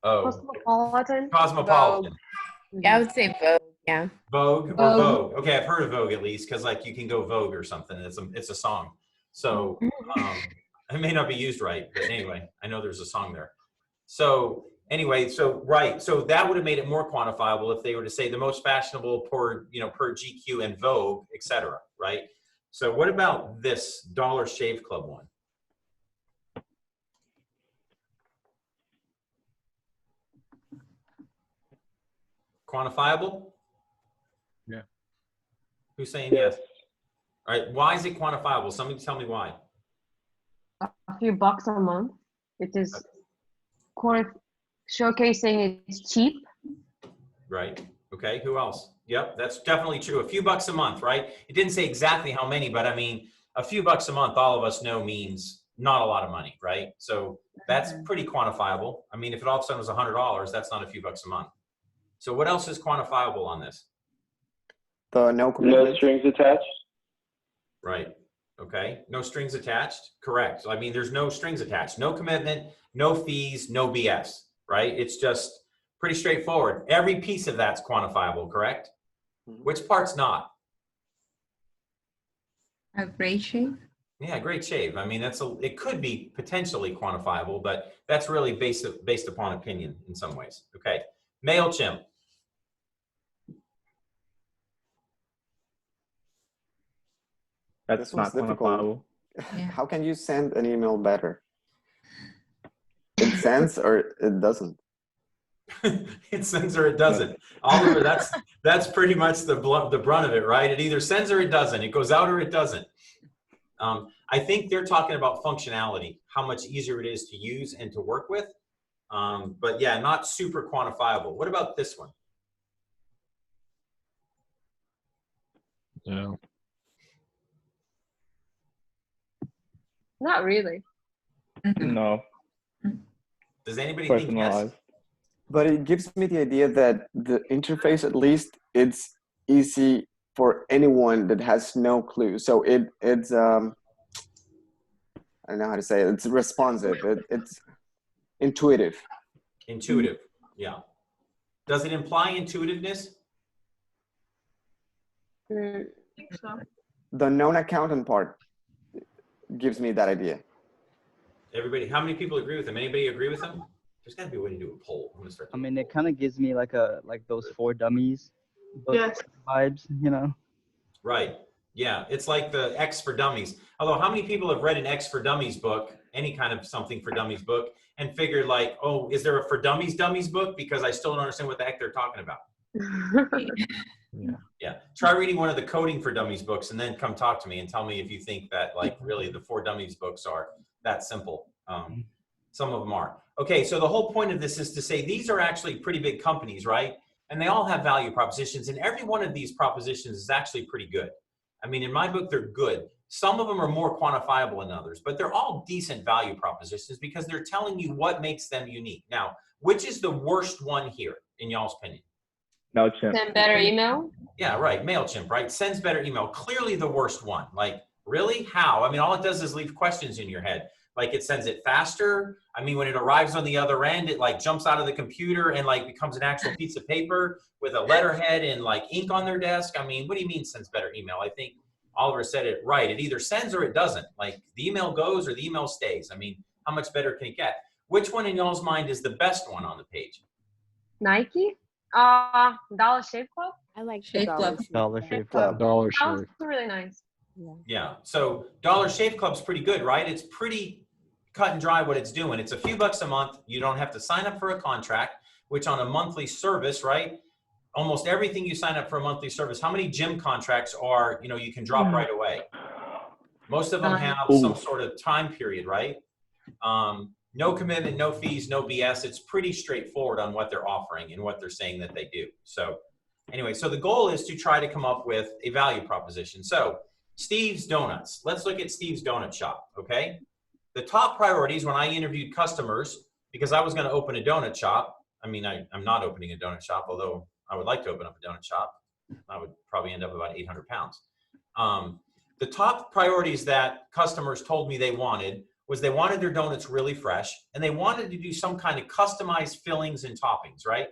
Oh. Cosmopolitan. Cosmopolitan. Vogue. Yeah, I would say Vogue. Yeah. Vogue or Vogue. Okay, I've heard of Vogue at least because you can go Vogue or something. It's a song. So it may not be used right, but anyway, I know there's a song there. So anyway, right. So that would have made it more quantifiable if they were to say the most fashionable per GQ and Vogue, et cetera, right? So what about this Dollar Shave Club one? Quantifiable? Yeah. Who's saying yes? All right. Why is it quantifiable? Somebody tell me why. A few bucks a month. It is showcasing it's cheap. Right. Okay. Who else? Yep. That's definitely true. A few bucks a month, right? It didn't say exactly how many, but I mean, a few bucks a month, all of us know means not a lot of money, right? So that's pretty quantifiable. I mean, if it all of a sudden was $100, that's not a few bucks a month. So what else is quantifiable on this? The no commitment. No strings attached. Right. Okay. No strings attached. Correct. So, I mean, there's no strings attached, no commitment, no fees, no BS, right? It's just pretty straightforward. Every piece of that's quantifiable, correct? Which part's not? A great shave. Yeah, great shave. I mean, it could be potentially quantifiable, but that's really based upon opinion in some ways. Okay. MailChimp. That's not quantifiable. How can you send an email better? sense or it doesn't. It sends or it doesn't. Oliver, that's pretty much the brunt of it, right? It either sends or it doesn't. It goes out or it doesn't. I think they're talking about functionality, how much easier it is to use and to work with. But yeah, not super quantifiable. What about this one? No. Not really. No. Does anybody think yes? Personalized. But it gives me the idea that the interface, at least, it's easy for anyone that has no clue. So it's I don't know how to say it. It's responsive. It's intuitive. Intuitive, yeah. Does it imply intuitiveness? I think so. The known accountant part gives me that idea. Everybody, how many people agree with him? Anybody agree with him? There's got to be a way to do a poll. I'm gonna start. I mean, it kind of gives me like those For Dummies book Yes. vibes, you know? Right. Yeah, it's like the X for Dummies. Although, how many people have read an X for Dummies book, any kind of something for Dummies book, and figured like, oh, is there a for Dummies book? Because I still don't understand what the heck they're talking about. Yeah. Try reading one of the Coding for Dummies books and then come talk to me and tell me if you think that like really the For Dummies books are that simple. Some of them are. Okay, so the whole point of this is to say these are actually pretty big companies, right? And they all have value propositions, and every one of these propositions is actually pretty good. I mean, in my book, they're good. Some of them are more quantifiable than others, but they're all decent value propositions because they're telling you what makes them unique. Now, which is the worst one here, in y'all's opinion? MailChimp. Send better email? Yeah, right. MailChimp, right? Sends better email. Clearly the worst one. Like, really? How? I mean, all it does is leave questions in your head. Like, it sends it faster. I mean, when it arrives on the other end, it like jumps out of the computer and like becomes an actual piece of paper with a letterhead and like ink on their desk. I mean, what do you mean sends better email? I think Oliver said it right. It either sends or it doesn't. Like, the email goes or the email stays. I mean, how much better can it get? Which one in y'all's mind is the best one on the page? Nike? Dollar Shave Club? I like Shave Club. Dollar Shave Club. Dollar Sounds Shave. really nice. Yeah. So Dollar Shave Club's pretty good, right? It's pretty cut and dry what it's doing. It's a few bucks a month. You don't have to sign up for a contract, which on a monthly service, right? Almost everything you sign up for a monthly service. How many gym contracts are, you know, you can drop right away? Most of them have some sort of time period, right? No commitment, no fees, no BS. It's pretty straightforward on what they're offering and what they're saying that they do. So anyway, so the goal is to try to come up with a value proposition. So Steve's Donuts. Let's look at Steve's Donut Shop, okay? The top priorities when I interviewed customers, because I was going to open a donut shop. I mean, I'm not opening a donut shop, although I would like to open up a donut shop. I would probably end up about 800 pounds. The top priorities that customers told me they wanted was they wanted their donuts really fresh, and they wanted to do some kind of customized fillings and toppings, right?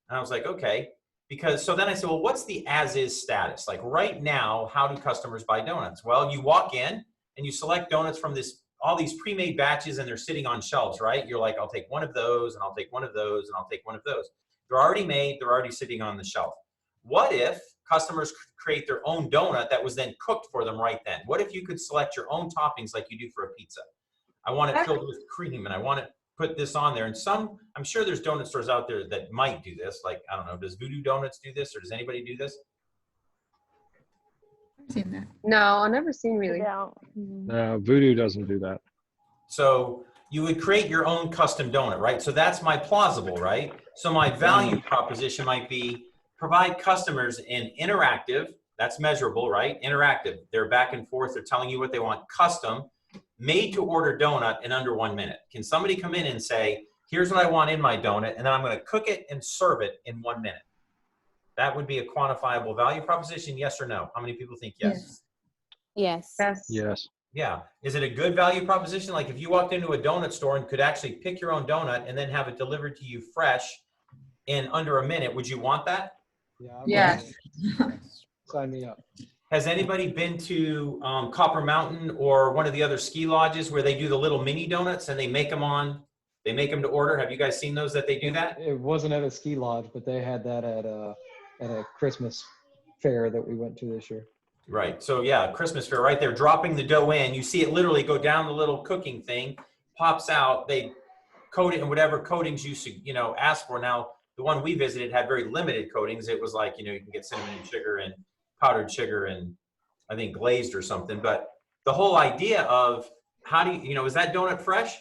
And I was like, okay. Because, so then I said, well, what's the as-is status? Like right now, how do customers buy donuts? Well, you walk in and you select donuts from all these pre-made batches, and they're sitting on shelves, right? You're like, I'll take one of those, and I'll take one of those, and I'll take one of those. They're already made, they're already sitting on the shelf. What if customers create their own donut that was then cooked for them right then? What if you could select your own toppings like you do for a pizza? I want it filled with cream, and I want it put this on there. And I'm sure there's donut stores out there that might do this. Like, I don't know, does Voodoo Donuts do this, or does anybody do this? Seen that. No, I've never seen really. No, Voodoo doesn't do that. So you would create your own custom donut, right? So that's my plausible, right? So my value proposition might be provide customers an interactive, that's measurable, right? Interactive. They're back and forth. They're telling you what they want. Custom, made to order donut in under 1 minute. Can somebody come in and say, here's what I want in my donut, and then I'm going to cook it and serve it in 1 minute? That would be a quantifiable value proposition, yes or no? How many people think yes? Yes. Yes. Yes. Yeah. Is it a good value proposition? Like if you walked into a donut store and could actually pick your own donut and then have it delivered to you fresh in under 1 minute, would you want that? Yeah. Sign me up. Has anybody been to Copper Mountain or one of the other ski lodges where they do the little mini donuts and they make them to order? Have you guys seen those that they do that? It wasn't at a ski lodge, but they had that at a Christmas fair that we went to this year. Right. So yeah, Christmas fair right there, dropping the dough in. You see it literally go down the little cooking thing, pops out. They coating and whatever coatings you ask for. Now, the one we visited had very limited coatings. It was like, you can get cinnamon and sugar and powdered sugar and I think glazed or something. But the whole idea of how do you, is that donut fresh?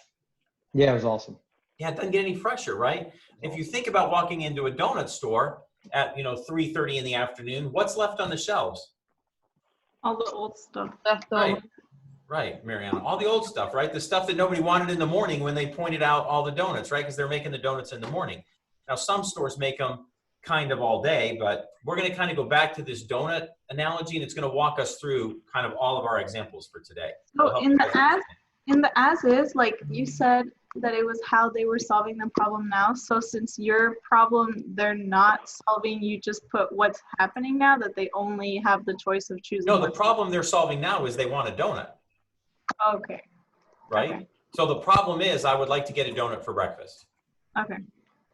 Yeah, it was awesome. Yeah, it doesn't get any fresher, right? If you think about walking into a donut store at 3:30 in the afternoon, what's left on the shelves? All the old stuff. Right, Mariana. All the old stuff, right? The stuff that nobody wanted in the morning when they pointed out all the donuts, right? Because they're making the donuts in the morning. Now, some stores make them kind of all day, but we're going to kind of go back to this donut analogy, and it's going to walk us through kind of all of our examples for today. So in the as is, like you said that it was how they were solving the problem now. So since your problem they're not solving, you just put what's happening now, that they only have the choice of choosing. No, the problem they're solving now is they want a donut. Okay. Right? Okay. So the problem is I would like to get a donut for breakfast. Okay.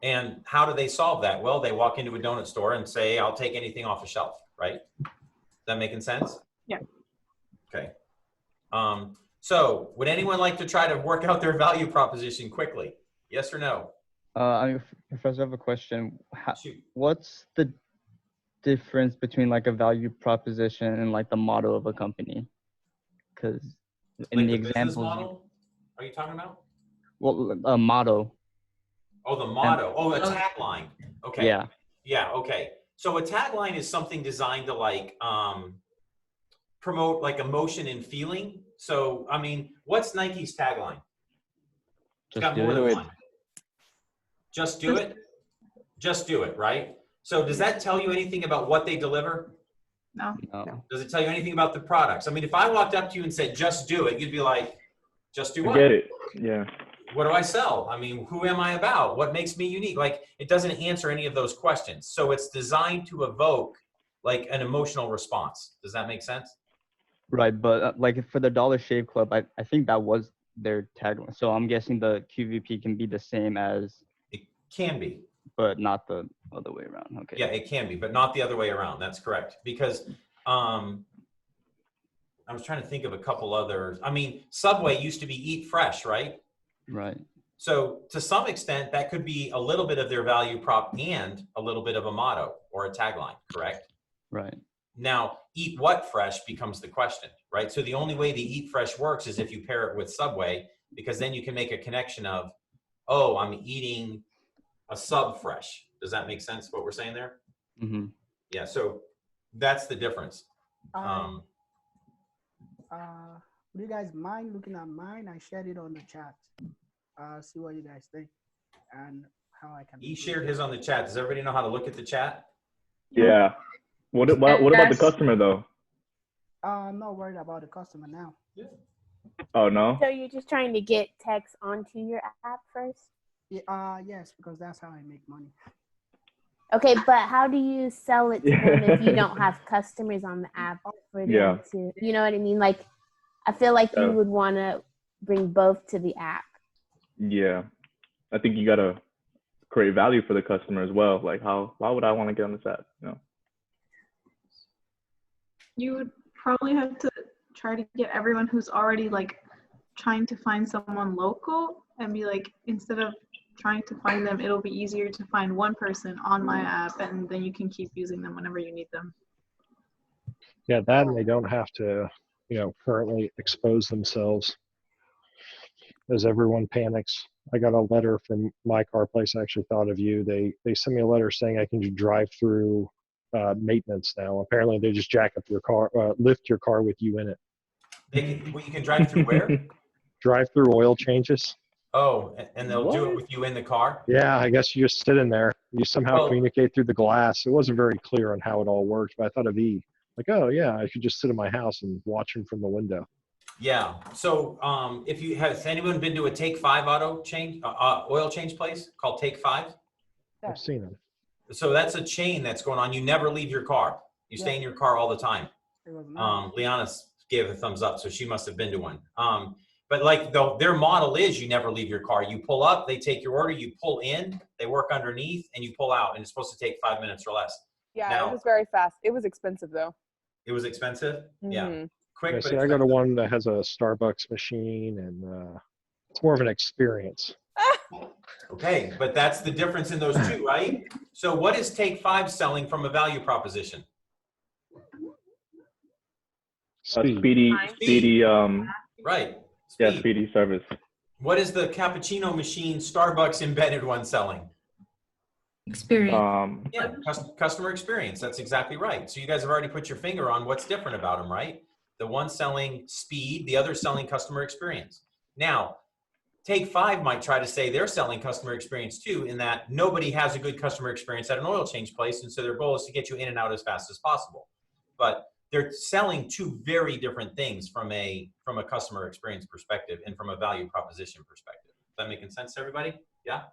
And how do they solve that? Well, they walk into a donut store and say, I'll take anything off the shelf, right? Is that making sense? Yeah. Okay. So would anyone like to try to work out their value proposition quickly? Yes or no? Professor, I have a question. What's the difference between like a value proposition and like the motto of a company? Because in like the business examples, model, are you talking about? well, a motto. Oh, the motto. A tagline. Okay. Yeah. Yeah. Okay. So a tagline is something designed to like promote like emotion and feeling. So, I mean, what's Nike's tagline? It's got more than one. Just do it. Just do it, right? So does that tell you anything about what they deliver? No. Does it tell you anything about the products? I mean, if I walked up to you and said, just do it, you'd be like, just do what? I get it. Yeah. What do I sell? I mean, who am I about? What makes me unique? Like, it doesn't answer any of those questions. So it's designed to evoke like an emotional response. Does that make sense? Right, but like for the Dollar Shave Club, I think that was their tagline. So I'm guessing the QVP can be the same as. It can be. But not the other way around. Okay. Yeah, it can be, but not the other way around. That's correct. Because I was trying to think of a couple others. I mean, Subway used to be Eat Fresh, right? Right. So to some extent, that could be a little bit of their value prop and a little bit of a motto or a tagline, correct? Right. Now, Eat What Fresh becomes the question, right? So the only way the Eat Fresh works is if you pair it with Subway, because then you can make a connection of, oh, I'm eating a sub fresh. Does that make sense what we're saying there? Mm-hmm. Yeah, so that's the difference. Would you guys mind looking at mine? I shared it on the chat. See what you guys think and how I can. He shared his on the chat. Does everybody know how to look at the chat? Yeah. What about the customer though? I'm not worried about the customer now. Yeah. Oh no. So you're just trying to get text onto your app first? Yeah, yes, because that's how I make money. Okay, but how do you sell it to them if you don't have customers on the app for them to, you know what I mean? Like, I feel like you would want to bring both to the app. Yeah, I think you gotta create value for the customer as well. Like, why would I want to get on this app? You would probably have to try to get everyone who's already like trying to find someone local and be like, instead of trying to find them, it'll be easier to find one person on my app, and then you can keep using them whenever you need them. Yeah, that, and they don't have to, currently expose themselves as everyone panics. I got a letter from my car place. I actually thought of you. They sent me a letter saying I can just drive through maintenance now. Apparently, they just jack up your car, lift your car with you in it. You can drive through where? Drive through oil changes. Oh, and they'll do it with you in the car? Yeah, I guess you just sit in there. You somehow communicate through the glass. It wasn't very clear on how it all worked, but I thought of E. Like, oh yeah, I could just sit in my house and watch him from the window. Yeah. So has anyone been to a Take 5 oil change place called Take 5? I've seen them. So that's a chain that's going on. You never leave your car. You stay in your car all the time. Liana gave a thumbs up, so she must have been to one. But like their model is you never leave your car. You pull up, they take your order, you pull in, they work underneath, and you pull out, and it's supposed to take 5 minutes or less. Yeah, it was very fast. It was expensive though. It was expensive? Yeah. Quick, yeah, I go to one that has a Starbucks machine, and it's more of an experience. Okay, but that's the difference in those two, right? So what is Take 5 selling from a value proposition? Speedy, Right. yeah, Speed. speedy service. What is the cappuccino machine Starbucks embedded one selling? Experience. Yeah, customer experience. That's exactly right. So you guys have already put your finger on what's different about them, right? The one selling speed, the other selling customer experience. Now, Take 5 might try to say they're selling customer experience too, in that nobody has a good customer experience at an oil change place, and so their goal is to get you in and out as fast as possible. But they're selling two very different things from a customer experience perspective and from a value proposition perspective. Is that making sense to everybody? Yeah?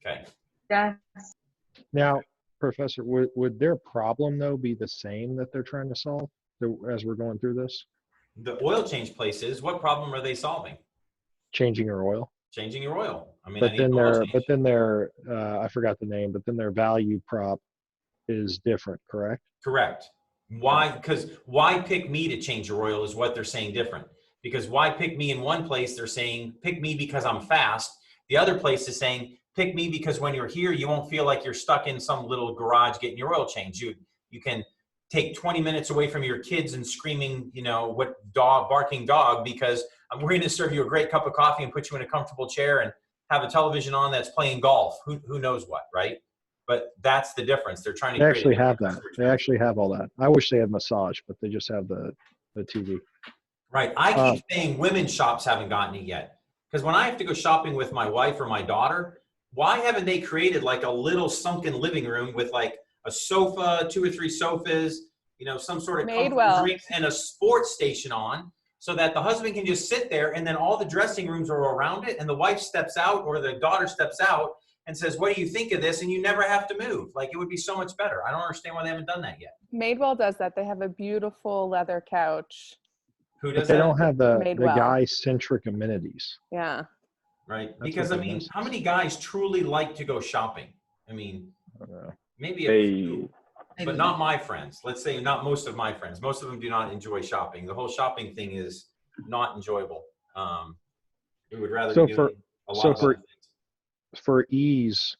Okay. Yes. Now, Professor, would their problem though be the same that they're trying to solve as we're going through this? The oil change places, what problem are they solving? Changing your oil. Changing your oil. I mean, But then their I forgot the name, but then their value prop is different, correct? Correct. Why? Because why pick me to change your oil is what they're saying different. Because why pick me in one place, they're saying, pick me because I'm fast. The other place is saying, pick me because when you're here, you won't feel like you're stuck in some little garage getting your oil changed. You can take 20 minutes away from your kids and screaming, barking dog, because we're going to serve you a great cup of coffee and put you in a comfortable chair and have a television on that's playing golf. Who knows what, right? But that's the difference. They're trying to They actually have that. They actually have all that. I wish they had massage, but they just have the TV. Right. I keep saying women's shops haven't gotten it yet. Because when I have to go shopping with my wife or my daughter, why haven't they created like a little sunken living room with like a sofa, 2 or 3 sofas, some sort of comfortable drinks and a sports station on, so that the husband can just sit there and then all the dressing rooms are around it and the wife steps out or the daughter steps out and says, what do you think of this? And you never have to move. Like, it would be so much better. I don't understand why they haven't done that yet. Madewell does that. They have a beautiful leather couch. Who does they that? don't have the Madewell. guy-centric amenities. Yeah. Right. That's Because, what I they mean, miss. how many guys truly like to go shopping? I mean, maybe a They- few, but not my friends. Let's say not most of my friends. Most of them do not enjoy shopping. The whole shopping thing is not enjoyable. We would rather be doing a lot of other things. For ease,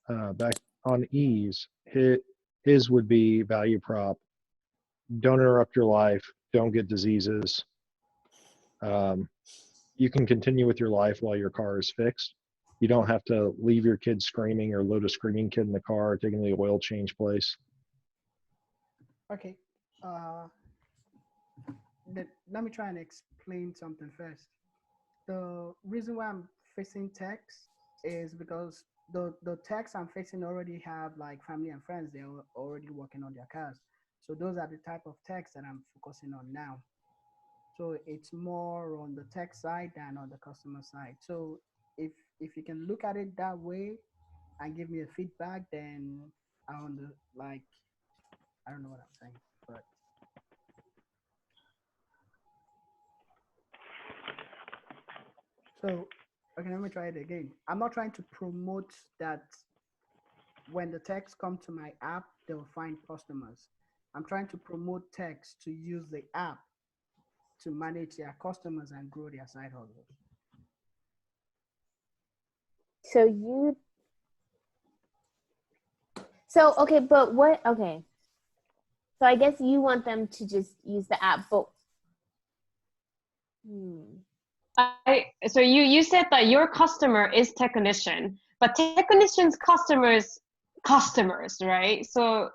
back on ease, his would be value prop. Don't interrupt your life. Don't get diseases. You can continue with your life while your car is fixed. You don't have to leave your kid screaming or load a screaming kid in the car, taking the oil change place. Okay. Let me try and explain something first. The reason why I'm facing techs is because the techs I'm facing already have like family and friends. They're already working on their cars. So those are the type of techs that I'm focusing on now. So it's more on the tech side than on the customer side. So if you can look at it that way and give me a feedback, then I don't know what I'm saying, but so okay, let me try it again. I'm not trying to promote that when the techs come to my app, they'll find customers. I'm trying to promote techs to use the app to manage their customers and grow their side hustles. Okay, but what, okay. So I guess you want them to just use the app, but So you said that your customer is technician, but technicians customers, right? So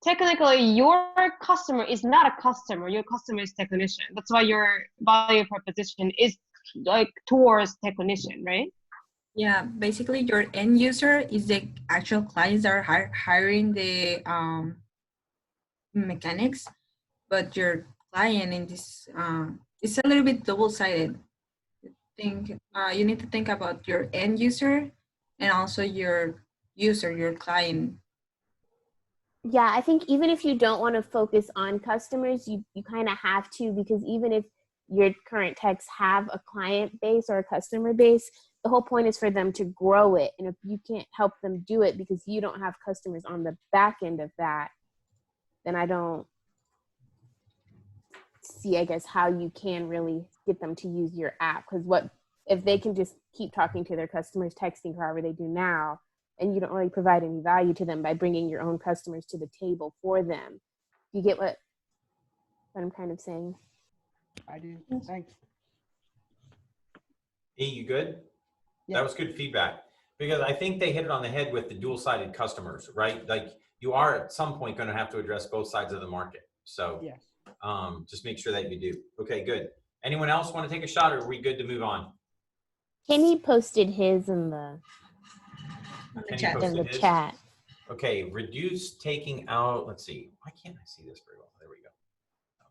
technically your customer is not a customer, your customer is technician. That's why your value proposition is like towards technician, right? Yeah, basically your end user is the actual clients that are hiring the mechanics, but your client in this it's a little bit double-sided. You need to think about your end user and also your user, your client. yeah, I think even if you don't want to focus on customers, you kind of have to, because even if your current techs have a client base or a customer base, the whole point is for them to grow it. And if you can't help them do it because you don't have customers on the back end of that, then I don't see, I guess, how you can really get them to use your app. Because if they can just keep talking to their customers, texting however they do now, and you don't really provide any value to them by bringing your own customers to the table for them. You get what I'm kind of saying? I do. Thanks. E, you good? Yeah. That was good feedback, because I think they hit it on the head with the dual-sided customers, right? Like you are at some point going to have to address both sides of the market. So yes. Just make sure that you do. Okay, good. Anyone else want to take a shot, or are we good to move on? Kenny posted his in the His? chat. Okay, reduce taking out, let's see. Why can't I see this very well? There we go.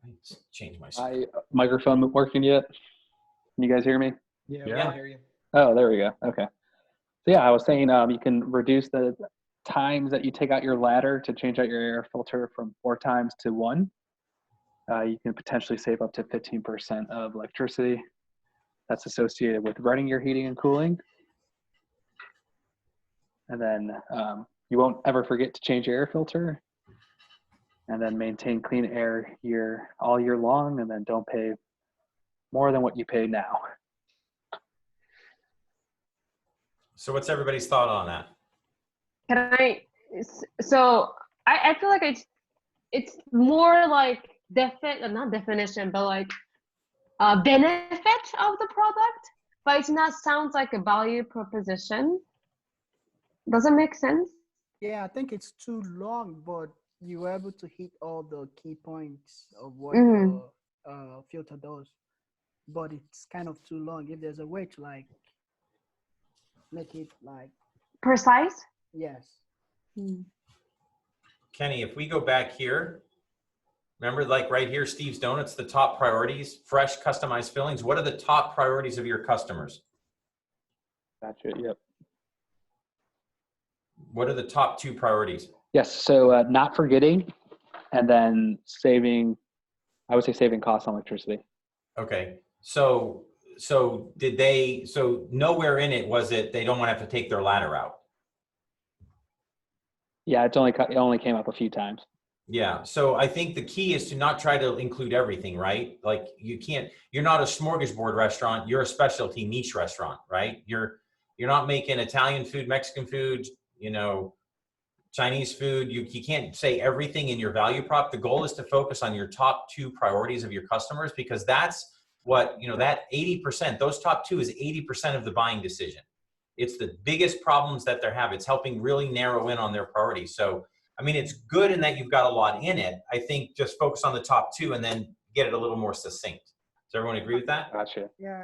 Let me change my screen. Microphone working yet? Can you guys hear me? Yeah, we Yeah. can hear you. Oh, there we go. Okay. So yeah, I was saying you can reduce the times that you take out your ladder to change out your air filter from 4 times to 1. You can potentially save up to 15% of electricity that's associated with running your heating and cooling. And then you won't ever forget to change your air filter. And then maintain clean air all year long, and then don't pay more than what you pay now. So what's everybody's thought on that? So I feel like it's more like not definition, but like benefit of the product, but it's not sounds like a value proposition. Does it make sense? Yeah, I think it's too long, but you were able to hit all the key points of what your filter does. But it's kind of too long. If there's a way to like make it like precise. Yes. Kenny, if we go back here, remember like right here, Steve's Donuts, the top priorities, fresh customized fillings. What are the top priorities of your customers? Gotcha, yep. What are the top 2 priorities? Yes, so not forgetting, and then saving, I would say saving costs on electricity. Okay, so nowhere in it was it they don't want to have to take their ladder out. Yeah, it only came up a few times. Yeah, so I think the key is to not try to include everything, right? Like you're not a smorgasbord restaurant, you're a specialty niche restaurant, right? You're not making Italian food, Mexican food, Chinese food. You can't say everything in your value prop. The goal is to focus on your top 2 priorities of your customers, because that's what, that 80%, those top 2 is 80% of the buying decision. It's the biggest problems that they have. It's helping really narrow in on their priorities. So, I mean, it's good in that you've got a lot in it. I think just focus on the top 2 and then get it a little more succinct. Does everyone agree with that? Gotcha. Yeah,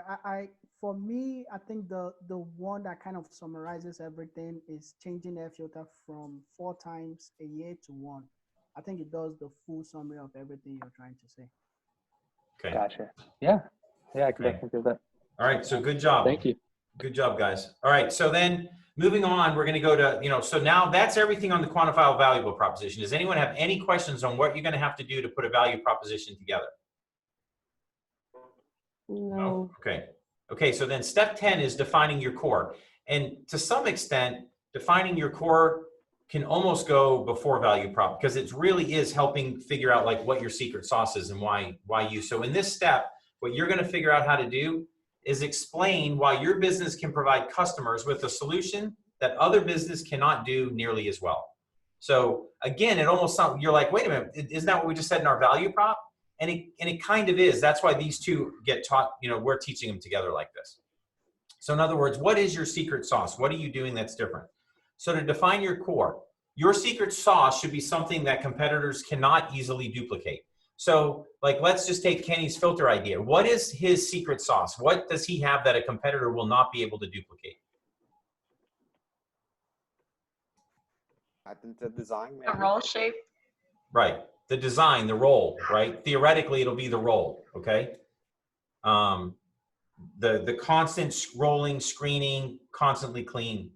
for me, I think the one that kind of summarizes everything is changing air filter from 4 times a year to 1. I think it does the full summary of everything you're trying to say. Okay. Gotcha. Yeah, I can definitely do that. All right, so good job. Thank you. Good job, guys. All right, so then moving on, we're going to go to, so now that's everything on the quantifiable valuable proposition. Does anyone have any questions on what you're going to have to do to put a value proposition together? No. Okay. Okay, so then step 10 is defining your core. And to some extent, defining your core can almost go before value prop, because it really is helping figure out like what your secret sauce is and why you. So in this step, what you're going to figure out how to do is explain why your business can provide customers with a solution that other business cannot do nearly as well. So again, it almost sounds, you're like, wait a minute, isn't that what we just said in our value prop? And it kind of is. That's why these 2 get taught, we're teaching them together like this. So in other words, what is your secret sauce? What are you doing that's different? So to define your core, your secret sauce should be something that competitors cannot easily duplicate. So like, let's just take Kenny's filter idea. What is his secret sauce? What does he have that a competitor will not be able to duplicate? I think the design. Maybe. The roll shape. Right. The design, the roll, right? Theoretically, it'll be the roll, okay? The constant rolling, screening, constantly clean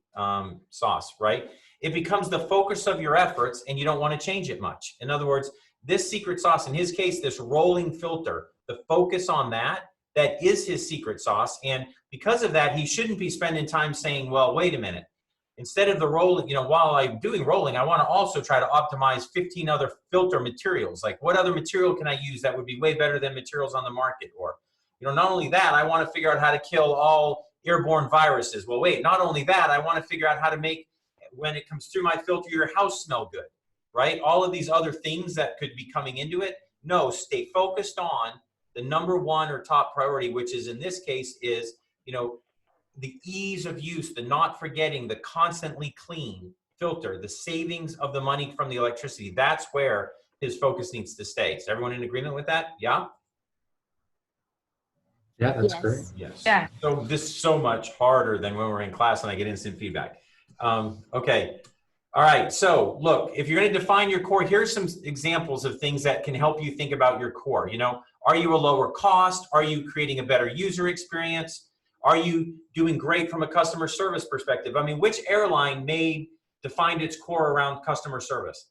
sauce, right? It becomes the focus of your efforts and you don't want to change it much. In other words, this secret sauce, in his case, this rolling filter, the focus on that is his secret sauce. And because of that, he shouldn't be spending time saying, well, wait a minute. Instead of the rolling, while I'm doing rolling, I want to also try to optimize 15 other filter materials. Like, what other material can I use that would be way better than materials on the market? Or, not only that, I want to figure out how to kill all airborne viruses. Well, wait, not only that, I want to figure out how to make, when it comes through my filter, your house smell good, right? All of these other things that could be coming into it. No, stay focused on the number one or top priority, which is in this case is, you know, the ease of use, the not forgetting, the constantly clean filter, the savings of the money from the electricity. That's where his focus needs to stay. Is everyone in agreement with that? Yeah? Yeah, that's great. Yes. Yeah. So this is so much harder than when we're in class and I get instant feedback. Okay. All right. So look, if you're going to define your core, here's some examples of things that can help you think about your core. You know, are you a lower cost? Are you creating a better user experience? Are you doing great from a customer service perspective? I mean, which airline defined its core around customer service?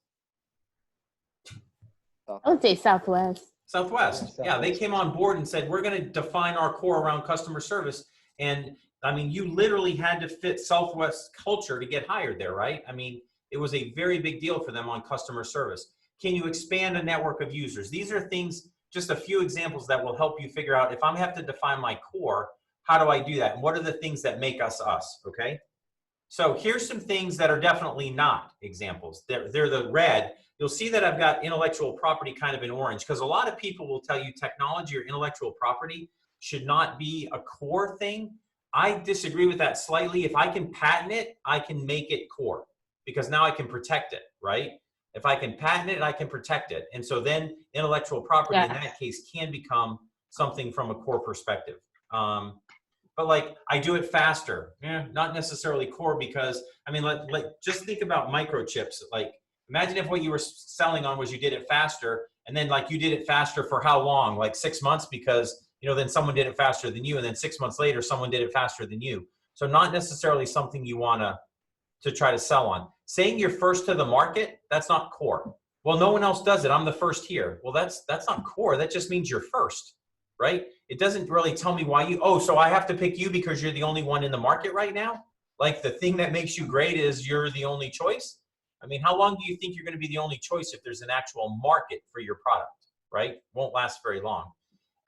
I would say Southwest. Southwest. Yeah, they came on board and said, we're going to define our core around customer service. And I mean, you literally had to fit Southwest culture to get hired there, right? I mean, it was a very big deal for them on customer service. Can you expand a network of users? These are things, just a few examples that will help you figure out if I'm have to define my core, how do I do that? And what are the things that make us us, okay? So here's some things that are definitely not examples. They're the red. You'll see that I've got intellectual property kind of in orange because a lot of people will tell you technology or intellectual property should not be a core thing. I disagree with that slightly. If I can patent it, I can make it core because now I can protect it, right? If I can patent it, I can protect it. And so then intellectual property in that case can become something from a core perspective. But like I do it faster, not necessarily core because, I mean, like just think about microchips. Like imagine if what you were selling on was you did it faster and then like you did it faster for how long? Like 6 months because, you know, then someone did it faster than you and then 6 months later, someone did it faster than you. So not necessarily something you want to try to sell on. Saying you're first to the market, that's not core. Well, no one else does it. I'm the first here. Well, that's not core. That just means you're first, right? It doesn't really tell me why so I have to pick you because you're the only one in the market right now? Like the thing that makes you great is you're the only choice? I mean, how long do you think you're going to be the only choice if there's an actual market for your product, right? Won't last very long.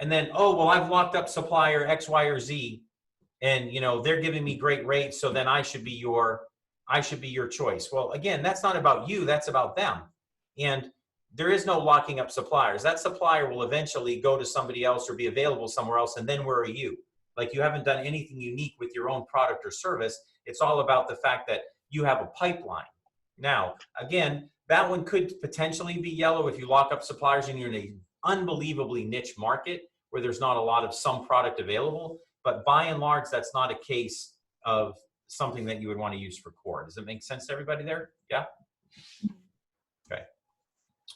And then, oh, well, I've locked up supplier X, Y, or Z, and you know they're giving me great rates, so then I should be your choice. Well, again, that's not about you, that's about them. And there is no locking up suppliers. That supplier will eventually go to somebody else or be available somewhere else, and then where are you? Like you haven't done anything unique with your own product or service. It's all about the fact that you have a pipeline. Now, again, that one could potentially be yellow if you lock up suppliers and you're in an unbelievably niche market where there's not a lot of some product available. But by and large, that's not a case of something that you would want to use for core. Does it make sense to everybody there? Yeah? Okay.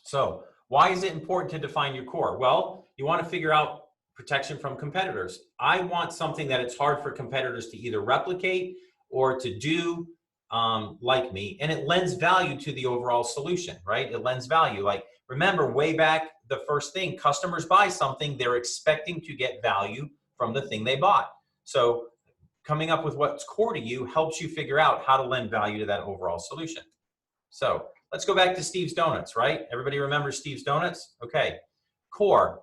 So why is it important to define your core? Well, you want to figure out protection from competitors. I want something that it's hard for competitors to either replicate or to do like me, and it lends value to the overall solution, right? It lends value. Like, remember way back, the first thing, customers buy something, they're expecting to get value from the thing they bought. So coming up with what's core to you helps you figure out how to lend value to that overall solution. So let's go back to Steve's Donuts, right? Everybody remember Steve's Donuts? Okay. Core,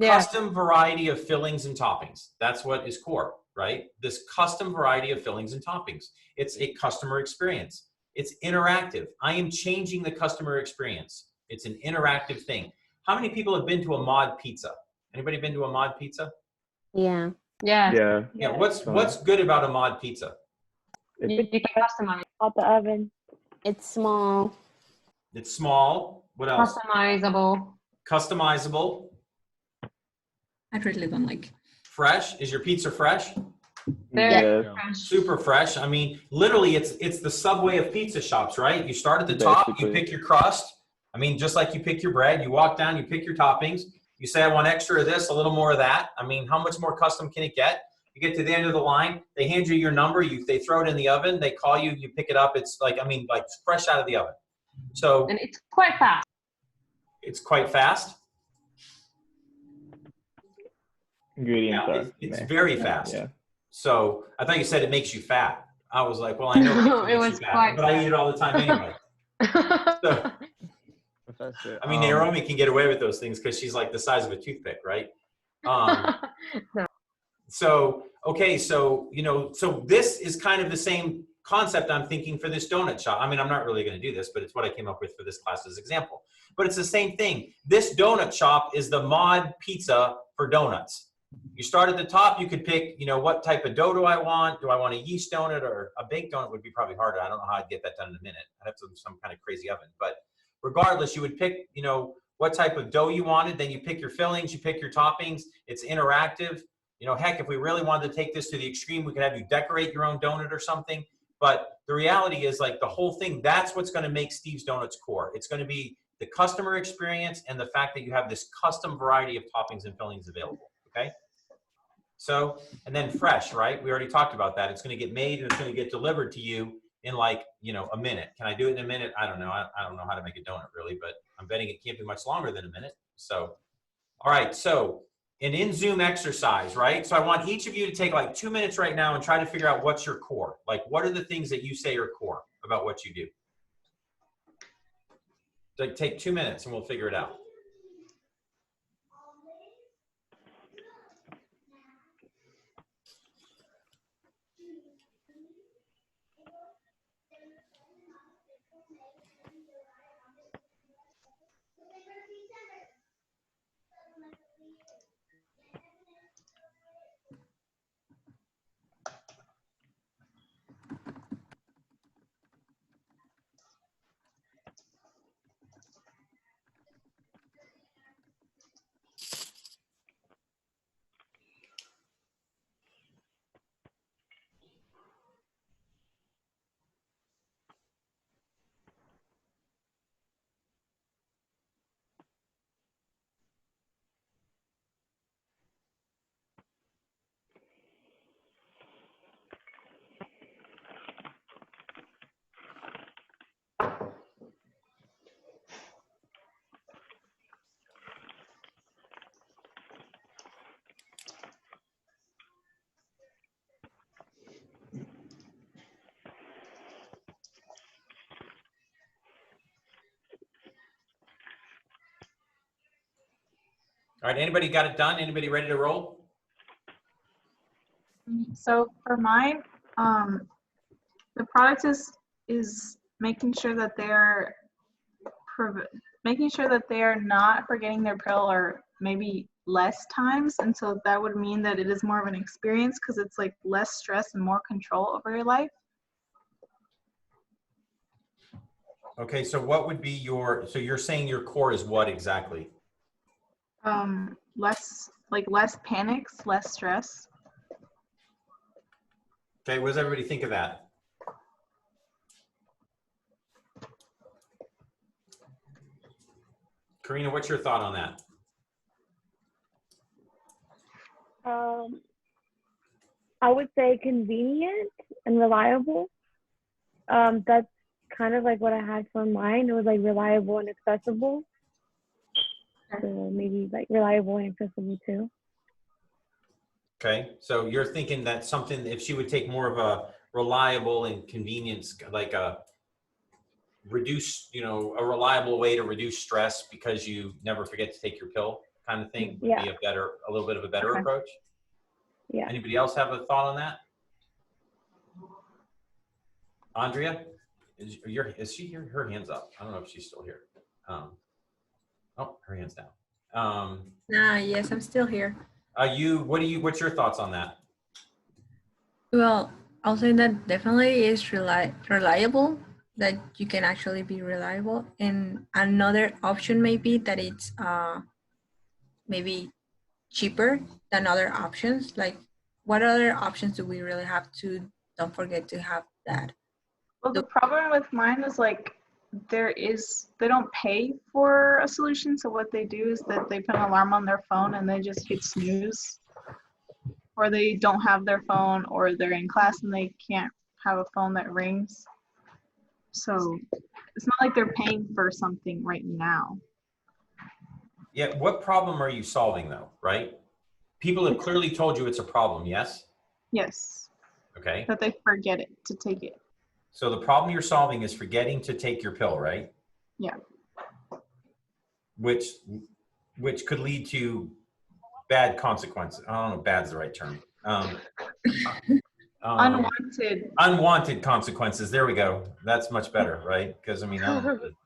custom variety of fillings and toppings. That's what is core, right? This custom variety of fillings and toppings. It's a customer experience. It's interactive. I am changing the customer experience. It's an interactive thing. How many people have been to a mod pizza? Anybody been to a mod pizza? Yeah. Yeah. What's good about a mod pizza? You can customize out the oven. It's small. It's small. What else? Customizable. Customizable. I really don't like. Fresh. Is your pizza fresh? Very fresh. Super fresh. I mean, literally, it's the Subway of pizza shops, right? You start at the top, you pick your crust. I mean, just like you pick your bread, you walk down, you pick your toppings. You say, I want extra of this, a little more of that. I mean, how much more custom can it get? You get to the end of the line, they hand you your number, they throw it in the oven, they call you, you pick it up. It's like, I mean, like fresh out of the oven. So, and it's quite fast. It's quite fast. Ingredients it's very fast. Yeah. So I thought you said it makes you fat. I was like, well, I know it makes you fat, but I eat it all the time anyway. So, Professor, I mean, Naomi can get away with those things because she's like the size of a toothpick, right? No. So, okay, so, you know, so this is kind of the same concept I'm thinking for this donut shop. I mean, I'm not really going to do this, but it's what I came up with for this class as example. But it's the same thing. This donut shop is the mod pizza for donuts. You start at the top, you could pick, you know, what type of dough do I want? Do I want a yeast donut or a baked donut would be probably harder. I don't know how I'd get that done in a minute. I'd have to have some kind of crazy oven. But regardless, you would pick, you know, what type of dough you wanted. Then you pick your fillings, you pick your toppings. It's interactive. You know, heck, if we really wanted to take this to the extreme, we could have you decorate your own donut or something. But the reality is, like, the whole thing, that's what's going to make Steve's Donuts core. It's going to be the customer experience and the fact that you have this custom variety of toppings and fillings available, okay? So, and then fresh, right? We already talked about that. It's going to get made and it's going to get delivered to you in, like, you know, a minute. Can I do it in a minute? I don't know. I don't know how to make a donut really, but I'm betting it can't be much longer than a minute. So, all right. So an in-Zoom exercise, right? So I want each of you to take like 2 minutes right now and try to figure out what's your core. Like, what are the things that you say are core about what you do? Like, take 2 minutes and we'll figure it out. All right, anybody got it done? Anybody ready to roll? So for mine, the product is making sure that they're not forgetting their pill, or maybe less times, and so that would mean that it is more of an experience because it's like less stress and more control over your life. Okay, so what would be your, so you're saying your core is what exactly? Less panics, less stress. Okay, what does everybody think of that? Karina, what's your thought on that? I would say convenient and reliable. That's kind of like what I had for mine. It was like reliable and accessible. So maybe like reliable and accessible too. Okay, so you're thinking that something, if she would take more of a reliable and convenience, like a reduce, you know, a reliable way to reduce stress because you never forget to take your pill kind of thing would be a little bit of a better approach? Yeah. Anybody else have a thought on that? Andrea, is she here? Her hand's up. I don't know if she's still here. Oh, her hand's down. Yes, I'm still here. What's your thoughts on that? Well, I'll say that definitely is reliable, that you can actually be reliable. And another option may be that it's maybe cheaper than other options. Like, what other options do we really have to don't forget to have that? Well, the problem with mine is like they don't pay for a solution. So what they do is that they put an alarm on their phone and they just hit snooze, or they don't have their phone, or they're in class and they can't have a phone that rings. So it's not like they're paying for something right now. Yeah, what problem are you solving though, right? People have clearly told you it's a problem, yes? Yes. Okay. That they forget it to take it. So the problem you're solving is forgetting to take your pill, right? Yeah. Which could lead to bad consequences. I don't know if bad's the right term. Unwanted consequences. There we go. That's much better, right? Because I mean,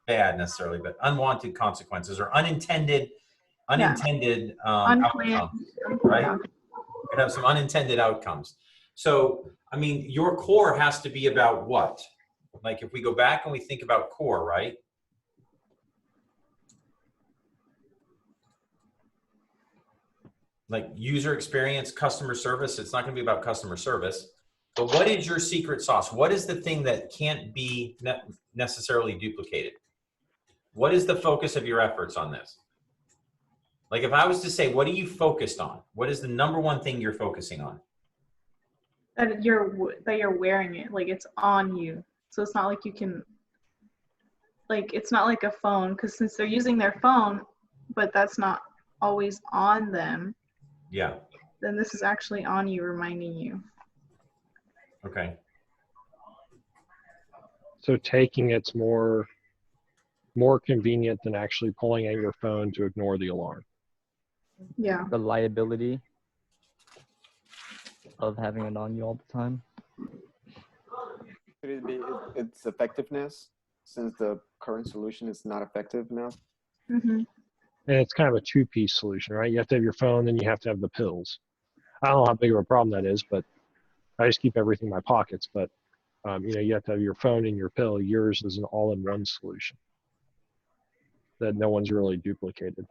bad necessarily, but unwanted consequences or unintended outcomes, right? You could have some unintended outcomes. So, I mean, your core has to be about what? Like if we go back and we think about core, right? Like user experience, customer service. It's not going to be about customer service. But what is your secret sauce? What is the thing that can't be necessarily duplicated? What is the focus of your efforts on this? Like if I was to say, what are you focused on? What is the number one thing you're focusing on? That you're wearing it, like it's on you. So it's not like you can, like it's not like a phone, because since they're using their phone, but that's not always on them. Yeah. Then this is actually on you, reminding you. Okay. So taking it's more convenient than actually pulling out your phone to ignore the alarm. Yeah. The liability of having it on you all the time. Could it be its effectiveness, since the current solution is not effective enough? Mm-hmm. And it's kind of a two-piece solution, right? You have to have your phone, then you have to have the pills. I don't know how big of a problem that is, but I just keep everything in my pockets. But you have to have your phone and your pill. Yours is an all-in-one solution that no one's really duplicated.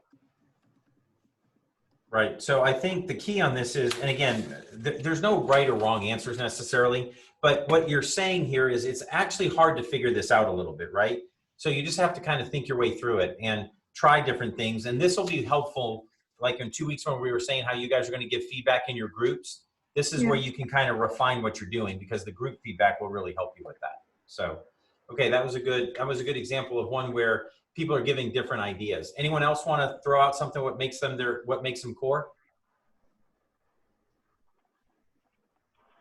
Right. So I think the key on this is, and again, there's no right or wrong answers necessarily, but what you're saying here is it's actually hard to figure this out a little bit, right? So you just have to kind of think your way through it and try different things. And this will be helpful, like in 2 weeks when we were saying how you guys are going to give feedback in your groups. This is where you can kind of refine what you're doing, because the group feedback will really help you with that. So, okay, that was a good example of one where people are giving different ideas. Anyone else want to throw out something what makes them core?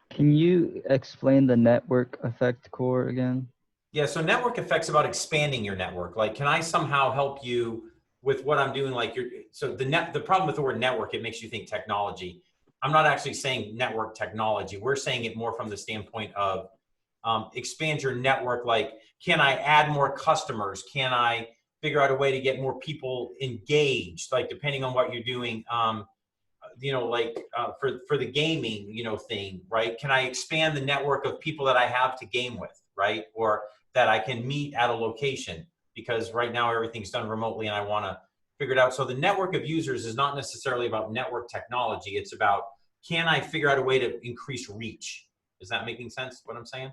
Can you explain the network effect core again? Yeah, so network effects about expanding your network. Like, can I somehow help you with what I'm doing? Like, the problem with the word network, it makes you think technology. I'm not actually saying network technology. We're saying it more from the standpoint of expand your network. Like, can I add more customers? Can I figure out a way to get more people engaged? Like, depending on what you're doing, for the gaming, thing, right? Can I expand the network of people that I have to game with, right? Or that I can meet at a location, because right now everything's done remotely and I want to figure it out. So the network of users is not necessarily about network technology. It's about, can I figure out a way to increase reach? Is that making sense, what I'm saying?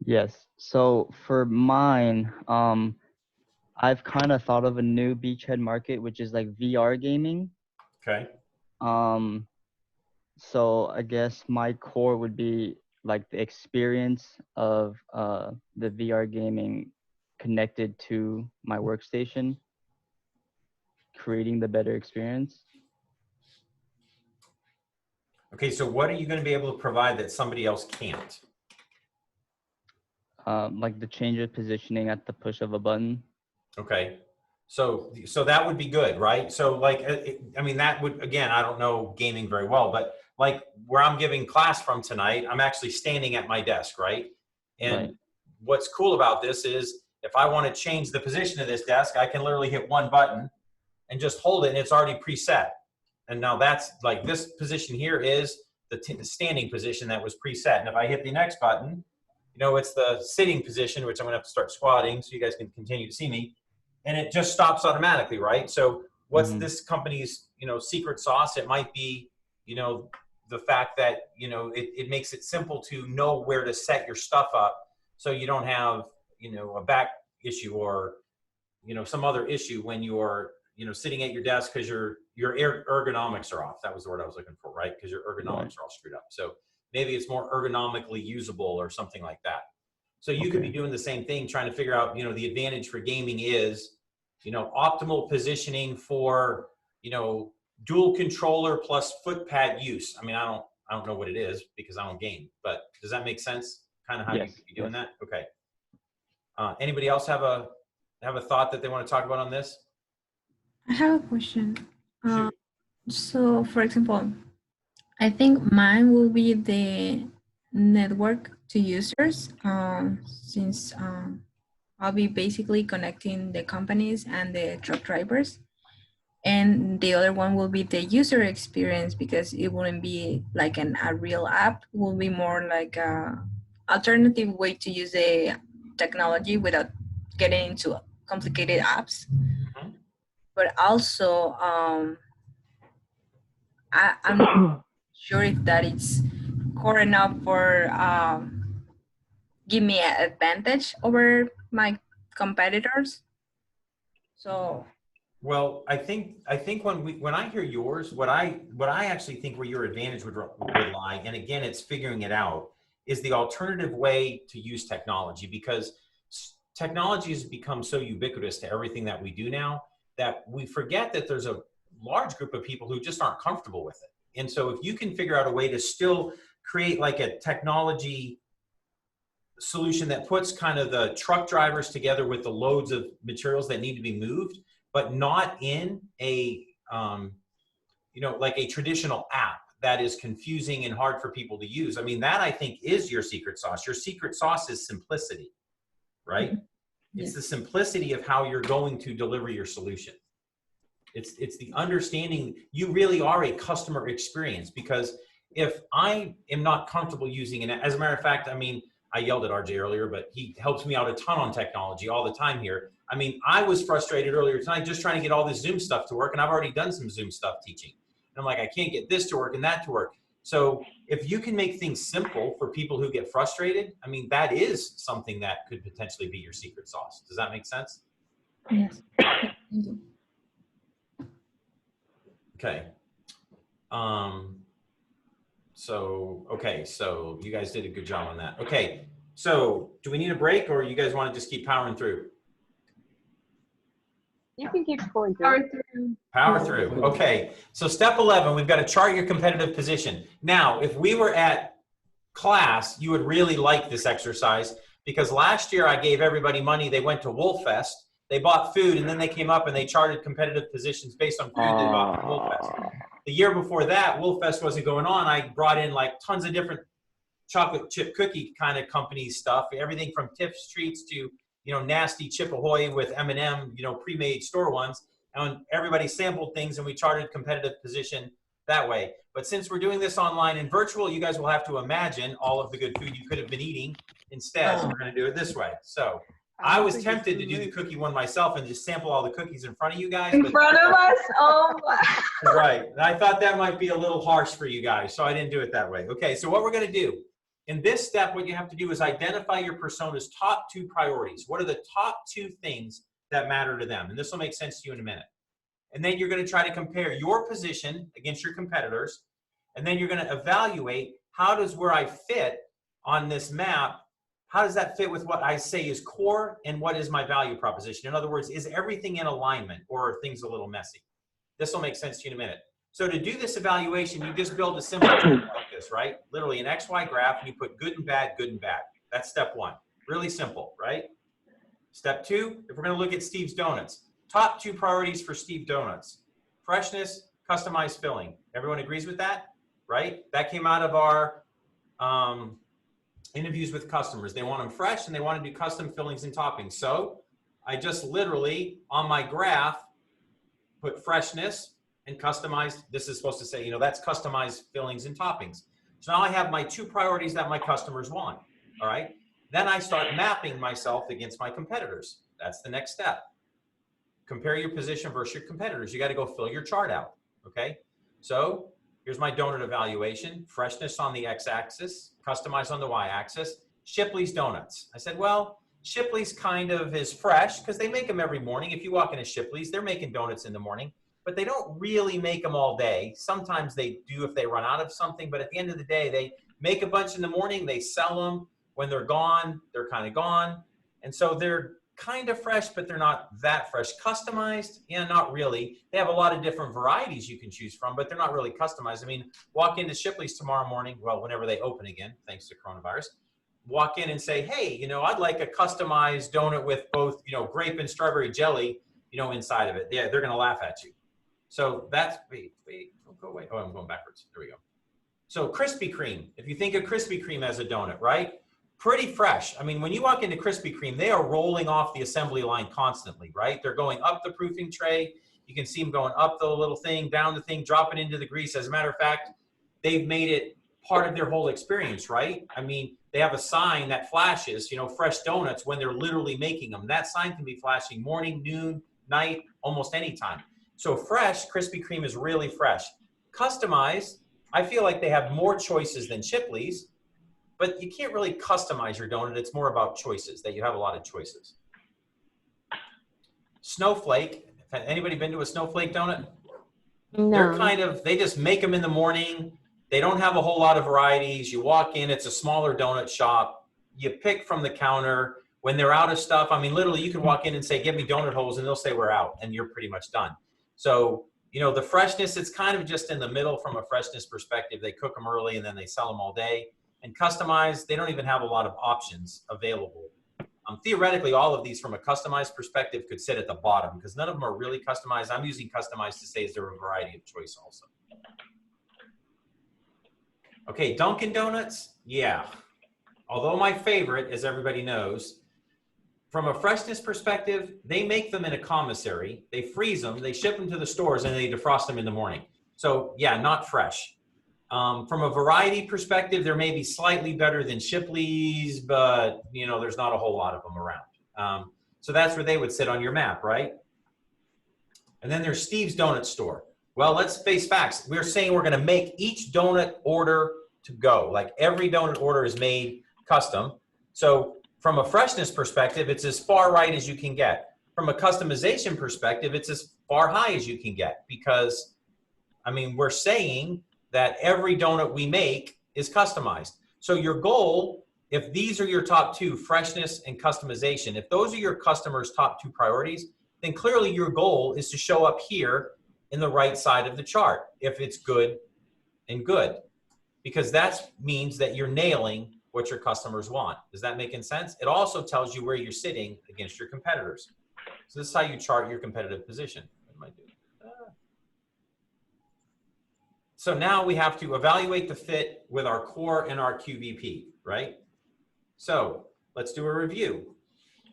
Yes. So for mine, I've kind of thought of a new beachhead market, which is like VR gaming. Okay. So I guess my core would be like the experience of the VR gaming connected to my workstation, creating the better experience. Okay, so what are you going to be able to provide that somebody else can't? Like the change of positioning at the push of a button. Okay, so that would be good, right? So like, I mean, that would, again, I don't know gaming very well, but like where I'm giving class from tonight, I'm actually standing at my desk, right? And what's cool about this is if I want to change the position of this desk, I can literally hit one button and just hold it, and it's already preset. And now that's like, this position here is the standing position that was preset. And if I hit the next button, it's the sitting position, which I'm gonna have to start squatting so you guys can continue to see me. And it just stops automatically, right? So what's this company's, secret sauce? It might be, the fact that, it makes it simple to know where to set your stuff up so you don't have, a back issue or, some other issue when you're, sitting at your desk because your ergonomics are off. That was the word I was looking for, right? Because your ergonomics are all screwed up. So maybe it's more ergonomically usable or something like that. So you could be doing the same thing, trying to figure out, the advantage for gaming is, optimal positioning for, dual controller plus foot pad use. I mean, I don't know what it is because I don't game, but does that make sense? Kind of how you could be doing that? Okay. Anybody else have a thought that they want to talk about on this? I have a question. So, for example, I think mine will be the network to users, since I'll be basically connecting the companies and the truck drivers. And the other one will be the user experience, because it wouldn't be like a real app, it will be more like a alternative way to use the technology without getting into complicated apps. But also, I'm not sure if that it's core enough for give me an advantage over my competitors. So well, I think when I hear yours, what I actually think where your advantage would lie, and again, it's figuring it out, is the alternative way to use technology, because technology has become so ubiquitous to everything that we do now that we forget that there's a large group of people who just aren't comfortable with it. And so if you can figure out a way to still create like a technology solution that puts kind of the truck drivers together with the loads of materials that need to be moved, but not in a, like a traditional app that is confusing and hard for people to use. I mean, that I think is your secret sauce. Your secret sauce is simplicity, right? Mm-hmm. It's the simplicity of how you're going to deliver your solution. It's the understanding you really are a customer experience, because if I am not comfortable using it, as a matter of fact, I mean, I yelled at RJ earlier, but he helps me out a ton on technology all the time here. I mean, I was frustrated earlier tonight just trying to get all this Zoom stuff to work, and I've already done some Zoom stuff teaching. And I'm like, I can't get this to work and that to work. So if you can make things simple for people who get frustrated, I mean, that is something that could potentially be your secret sauce. Does that make sense? Yes. Okay. So you guys did a good job on that. Okay. So do we need a break, or you guys want to just keep powering through? You can keep going through. Power through. Okay. So step 11, we've got to chart your competitive position. Now, if we were at class, you would really like this exercise, because last year I gave everybody money. They went to Wolf Fest, they bought food, and then they came up and they charted competitive positions based on food they bought from Wolf Fest. The year before that, Wolf Fest wasn't going on. I brought in like tons of different chocolate chip cookie kind of company stuff, everything from Tiff's Treats to, nasty Chip Ahoy with M&M, pre-made store ones. And everybody sampled things, and we charted competitive position that way. But since we're doing this online and virtual, you guys will have to imagine all of the good food you could have been eating instead. So we're going to do it this way. So I was tempted to do the cookie one myself and just sample all the cookies in front of you guys. In front of us? Oh, right. And I thought that might be a little harsh for you guys, so I didn't do it that way. Okay, so what we're going to do, in this step, what you have to do is identify your persona's top 2 priorities. What are the top 2 things that matter to them? And this will make sense to you in a minute. And then you're going to try to compare your position against your competitors. And then you're going to evaluate, how does where I fit on this map, how does that fit with what I say is core and what is my value proposition? In other words, is everything in alignment, or are things a little messy? This will make sense to you in a minute. So to do this evaluation, you just build a simple chart like this, right? Literally an XY graph, and you put good and bad, good and bad. That's step 1. Really simple, right? Step 2, if we're going to look at Steve's Donuts, top 2 priorities for Steve Donuts: freshness, customized filling. Everyone agrees with that, right? That came out of our interviews with customers. They want them fresh, and they want to do custom fillings and toppings. So I just literally, on my graph, put freshness and customized. This is supposed to say, that's customized fillings and toppings. So now I have my 2 priorities that my customers want, all right? Then I start mapping myself against my competitors. That's the next step. Compare your position versus your competitors. You got to go fill your chart out, okay? So here's my donut evaluation: freshness on the x-axis, customized on the y-axis. Shipley's Donuts. I said, well, Shipley's kind of is fresh because they make them every morning. If you walk into Shipley's, they're making donuts in the morning, but they don't really make them all day. Sometimes they do if they run out of something, but at the end of the day, they make a bunch in the morning, they sell them. When they're gone, they're kind of gone. And so they're kind of fresh, but they're not that fresh. Customized? Yeah, not really. They have a lot of different varieties you can choose from, but they're not really customized. I mean, walk into Shipley's tomorrow morning, well, whenever they open again, thanks to coronavirus, walk in and say, hey, I'd like a customized donut with both, grape and strawberry jelly, inside of it. Yeah, they're going to laugh at you. So that's, wait, don't go away. Oh, I'm going backwards. There we go. So Krispy Kreme, if you think of Krispy Kreme as a donut, right? Pretty fresh. I mean, when you walk into Krispy Kreme, they are rolling off the assembly line constantly, right? They're going up the proofing tray. You can see them going up the little thing, down the thing, dropping into the grease. As a matter of fact, they've made it part of their whole experience, right? I mean, they have a sign that flashes, you know, fresh donuts when they're literally making them. That sign can be flashing morning, noon, night, almost any time. So fresh, Krispy Kreme is really fresh. Customized, I feel like they have more choices than Shipley's, but you can't really customize your donut. It's more about choices, that you have a lot of choices. Snowflake, anybody been to a Snowflake donut? No. They're kind of, they just make them in the morning. They don't have a whole lot of varieties. You walk in, it's a smaller donut shop. You pick from the counter. When they're out of stuff, I mean, literally you can walk in and say, give me donut holes, and they'll say we're out, and you're pretty much done. So, you know, the freshness, it's kind of just in the middle from a freshness perspective. They cook them early and then they sell them all day. And customized, they don't even have a lot of options available. Theoretically, all of these from a customized perspective could sit at the bottom because none of them are really customized. I'm using customized to say is there a variety of choice also. Okay, Dunkin' Donuts, yeah. Although my favorite, as everybody knows, from a freshness perspective, they make them in a commissary, they freeze them, they ship them to the stores, and they defrost them in the morning. So yeah, not fresh. From a variety perspective, they're maybe slightly better than Shipley's, but you know, there's not a whole lot of them around. So that's where they would sit on your map, right? And then there's Steve's Donut Store. Well, let's face facts. We're saying we're gonna make each donut order to go. Like every donut order is made custom. So from a freshness perspective, it's as far right as you can get. From a customization perspective, it's as far high as you can get because, I mean, we're saying that every donut we make is customized. So your goal, if these are your top two, freshness and customization, if those are your customers' top two priorities, then clearly your goal is to show up here in the right side of the chart if it's good and good, because that means that you're nailing what your customers want. Does that make sense? It also tells you where you're sitting against your competitors. So this is how you chart your competitive position. What am I doing? So now we have to evaluate the fit with our core and our QVP, right? So let's do a review.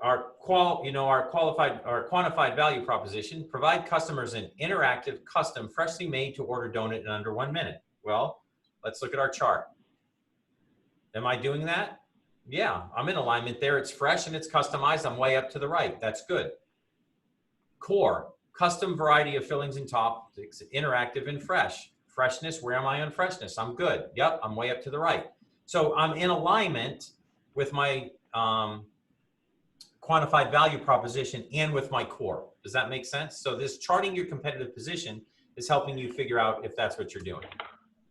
Our quantified value proposition, provide customers an interactive, custom, freshly made to order donut in under 1 minute. Well, let's look at our chart. Am I doing that? Yeah, I'm in alignment there. It's fresh and it's customized. I'm way up to the right. That's good. Core, custom variety of fillings and toppings, interactive and fresh. Freshness, where am I on freshness? I'm good. Yep, I'm way up to the right. So I'm in alignment with my quantified value proposition and with my core. Does that make sense? So this charting your competitive position is helping you figure out if that's what you're doing.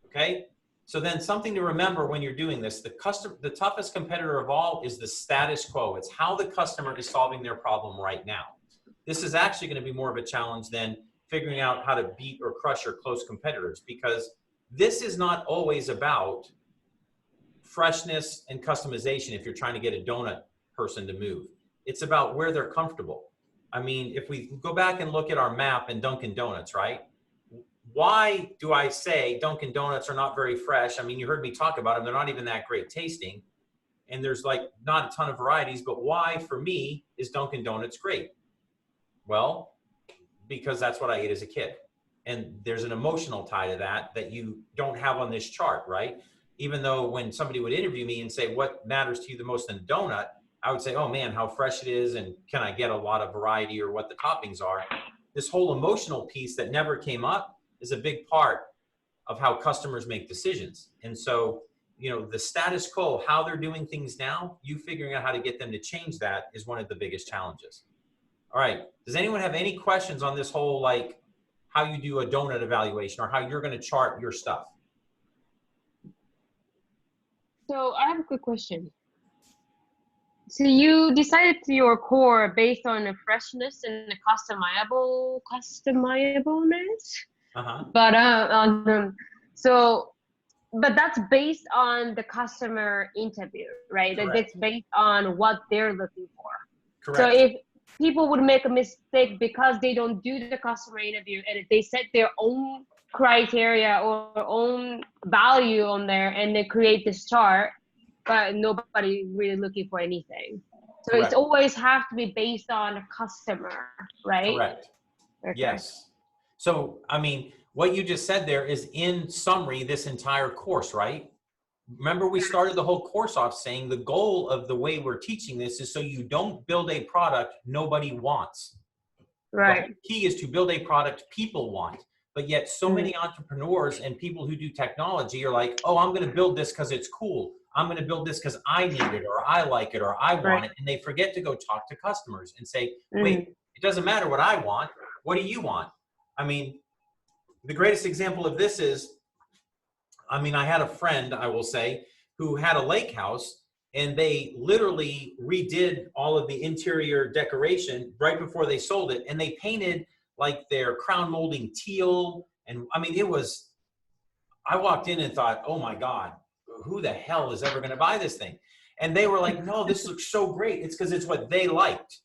Okay? So then something to remember when you're doing this, the toughest competitor of all is the status quo. It's how the customer is solving their problem right now. This is actually going to be more of a challenge than figuring out how to beat or crush your close competitors, because this is not always about freshness and customization if you're trying to get a donut person to move. It's about where they're comfortable. I mean, if we go back and look at our map in Dunkin' Donuts, right? Why do I say Dunkin' Donuts are not very fresh? I mean, you heard me talk about them. They're not even that great tasting. And there's like not a ton of varieties, but why for me is Dunkin' Donuts great? Well, because that's what I ate as a kid. And there's an emotional tie to that that you don't have on this chart, right? Even though when somebody would interview me and say, what matters to you the most in a donut? I would say, oh man, how fresh it is. And can I get a lot of variety or what the toppings are? This whole emotional piece that never came up is a big part of how customers make decisions. And so, you know, the status quo, how they're doing things now, you figuring out how to get them to change that is one of the biggest challenges. All right, does anyone have any questions on this whole, like, how you do a donut evaluation or how you're gonna chart your stuff? So I have a quick question. So you decided to your core based on the freshness and the customizableness. But but that's based on the customer interview, right? Correct. That's based on what they're looking for. Correct. So if people would make a mistake because they don't do the customer interview and if they set their own criteria or own value on there, and they create this chart, but nobody really looking for anything. So Correct. it's always have to be based on a customer, right? Correct. Okay. Yes. So, I mean, what you just said there is in summary this entire course, right? Remember, we started the whole course off saying the goal of the way we're teaching this is so you don't build a product nobody wants. Right. The whole key is to build a product people want. But yet so many entrepreneurs and people who do technology are like, oh, I'm going to build this because it's cool. I'm going to build this because I need it or I like it or I want it. And they forget to go talk to customers and say, wait, it doesn't matter what I want. What do you want? I mean, the greatest example of this is, I mean, I had a friend, I will say, who had a lake house, and they literally redid all of the interior decoration right before they sold it. And they painted like their crown molding teal. And I mean, it was, I walked in and thought, oh my God, who the hell is ever going to buy this thing? And they were like, no, this looks so great. It's because it's what they liked.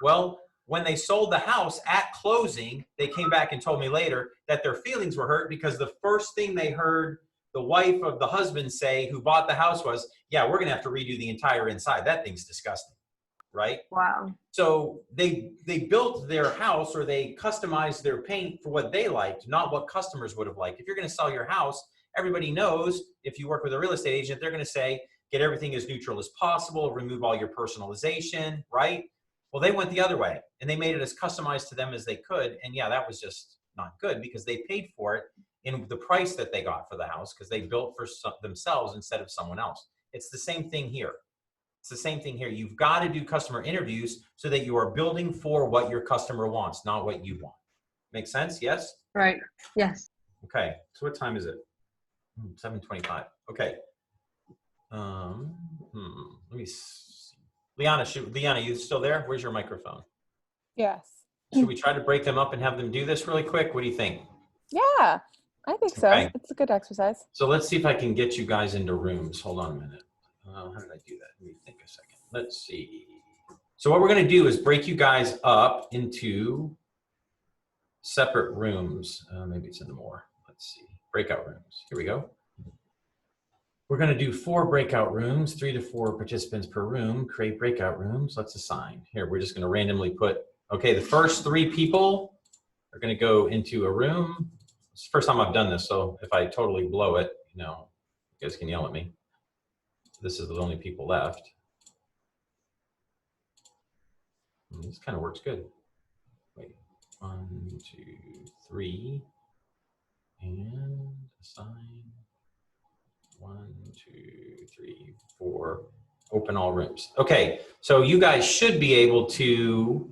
Well, when they sold the house at closing, they came back and told me later that their feelings were hurt because the first thing they heard the wife of the husband say who bought the house was, yeah, we're going to have to redo the entire inside. That thing's disgusting, right? Wow. So they built their house, or they customized their paint for what they liked, not what customers would have liked. If you're going to sell your house, everybody knows, if you work with a real estate agent, they're going to say, get everything as neutral as possible, remove all your personalization, right? Well, they went the other way, and they made it as customized to them as they could. And yeah, that was just not good because they paid for it in the price that they got for the house because they built for themselves instead of someone else. It's the same thing here. It's the same thing here. You've got to do customer interviews so that you are building for what your customer wants, not what you want. Make sense? Yes? Right. Yes. Okay. So what time is it? 7:25. Okay. Let me see. Liana, you still there? Where's your microphone? Yes. Should we try to break them up and have them do this really quick? What do you think? Yeah, I think so. Okay. It's a good exercise. So let's see if I can get you guys into rooms. Hold on a minute. How did I do that? Let me think a second. Let's see. So what we're going to do is break you guys up into separate rooms. Maybe it's in the more. Let's see. Breakout rooms. Here we go. We're going to do 4 breakout rooms, 3 to 4 participants per room. Create breakout rooms. Let's assign. Here, we're just going to randomly put, okay, the first 3 people are going to go into a room. It's the first time I've done this, so if I totally blow it, you know, you guys can yell at me. This is the only people left. And this kind of works good. Wait, 1, 2, 3, and assign 1, 2, 3, 4. Open all rooms. Okay, so you guys should be able to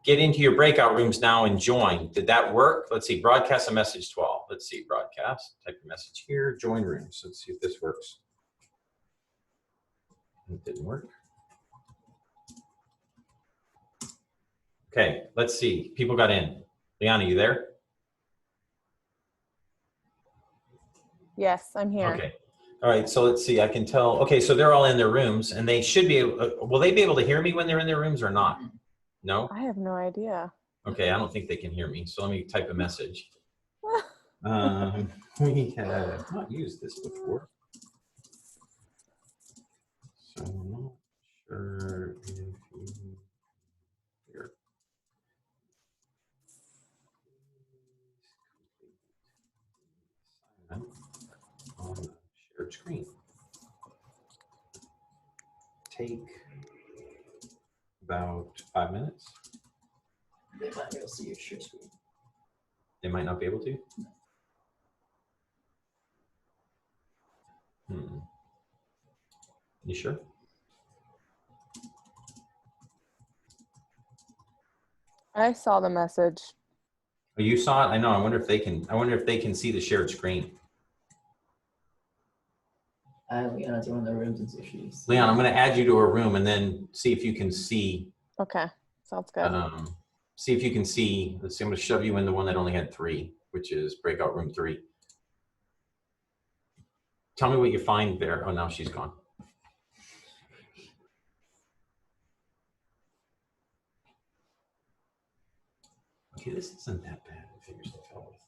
get into your breakout rooms now and join. Did that work? Let's see, broadcast a message to all. Let's see, broadcast, type the message here, join rooms. Let's see if this works. It didn't work. Okay, let's see, people got in. Liana, you there? Yes, I'm here. Okay, all right, so let's see, I can tell, okay, so they're all in their rooms and they should be able, will they be able to hear me when they're in their rooms or not? No? I have no idea. Okay, I don't think they can hear me, so let me type a message. We have not used this before, so I'm not sure if you here. On shared screen. Take about 5 minutes. They might be able to see your share screen. They might not be able to. You sure? I saw the message. Oh, you saw it? I know. I wonder if they can. I wonder if they can see the shared screen. Leon, it's one of the rooms and see if she's. Leon, I'm going to add you to a room and then see if you can see. Okay, sounds good. See if you can see. Let's see. I'm going to shove you in the one that only had 3, which is breakout room 3. Tell me what you find there. Oh, now she's gone. Okay, this isn't that bad to figure stuff out with.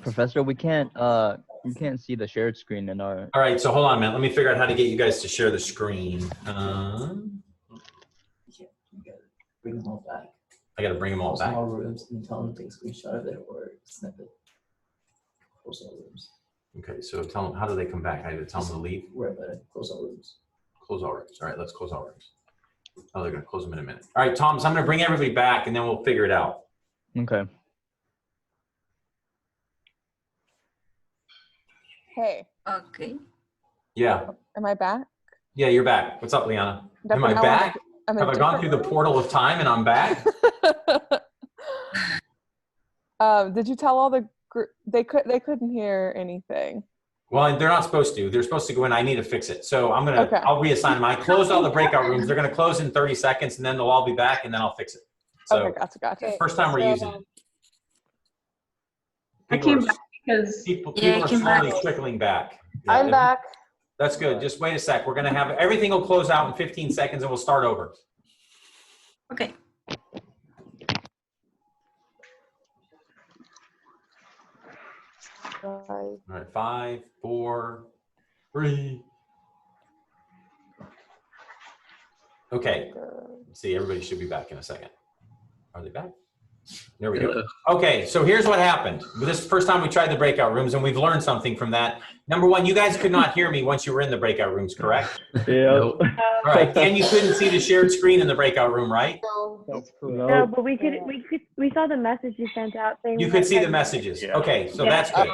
Professor, we can't see the shared screen in our. All right, so hold on a minute. Let me figure out how to get you guys to share the screen. Bring them all back. I got to bring them all back. All rooms and tell them to take a screenshot of it or snip it. Close all rooms. Okay, so tell them, how do they come back? I have to tell them to leave? Right, but close all rooms. Close all rooms. All right, let's close all rooms. Oh, they're going to close them in a minute. All right, Tom, so I'm going to bring everybody back and then we'll figure it out. Okay. Hey. Okay. Yeah. Am I back? Yeah, you're back. What's up, Liana? Am I Now back? I'm Have I gone through the portal of time and I'm back? Did you tell all the they couldn't hear anything? Well, they're not supposed to. They're supposed to go in. I need to fix it. So I'm going to, Okay. I'll reassign them. I closed all the breakout rooms. They're going to close in 30 seconds and then they'll all be back and then I'll fix it. So Okay, gotcha. first time we're using it. I came back because People are slowly trickling back. Yeah, I'm back. That's good. Just wait a sec. We're going to have, everything will close out in 15 seconds and we'll start over. Okay. All right, 5, 4, 3. Okay. Let's see, everybody should be back in a second. Are they back? There we go. Okay, so here's what happened. This is the first time we tried the breakout rooms and we've learned something from that. Number one, you guys could not hear me once you were in the breakout rooms, correct? Yeah. All right, and you couldn't see the shared screen in the breakout room, right? That's No, but we saw the message you sent out saying You could see the messages. Okay, so that's good.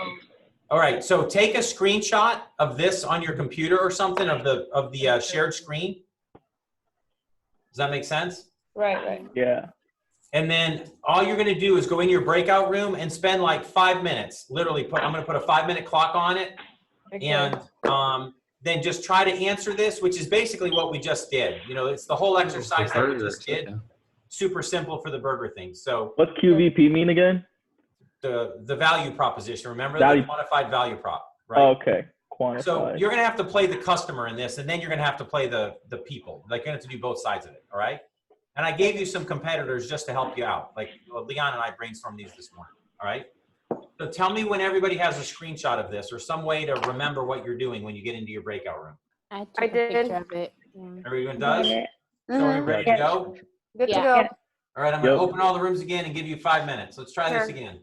All right, so take a screenshot of this on your computer or something of the shared screen. Does that make sense? Right. Yeah. And then all you're going to do is go in your breakout room and spend like 5 minutes. Literally, I'm going to put a 5-minute clock on it, and then just try to answer this, which is basically what we just did. You know, it's the whole exercise that we just did. Super simple for the burger thing. So what's QVP mean again? The value proposition. Remember Value. the quantified value prop, right? Okay. Quantified. So you're going to have to play the customer in this, and then you're going to have to play the people. Like, you're going to have to do both sides of it, all right? And I gave you some competitors just to help you out. Like, Leon and I brainstormed these this morning, all right? So tell me when everybody has a screenshot of this or some way to remember what you're doing when you get into your breakout room. I took I a did. picture of it. Yeah. Everyone does? So are we ready to go? Good to Yeah. go. All right, I'm going to open all the rooms again and give you 5 minutes. Let's try this again.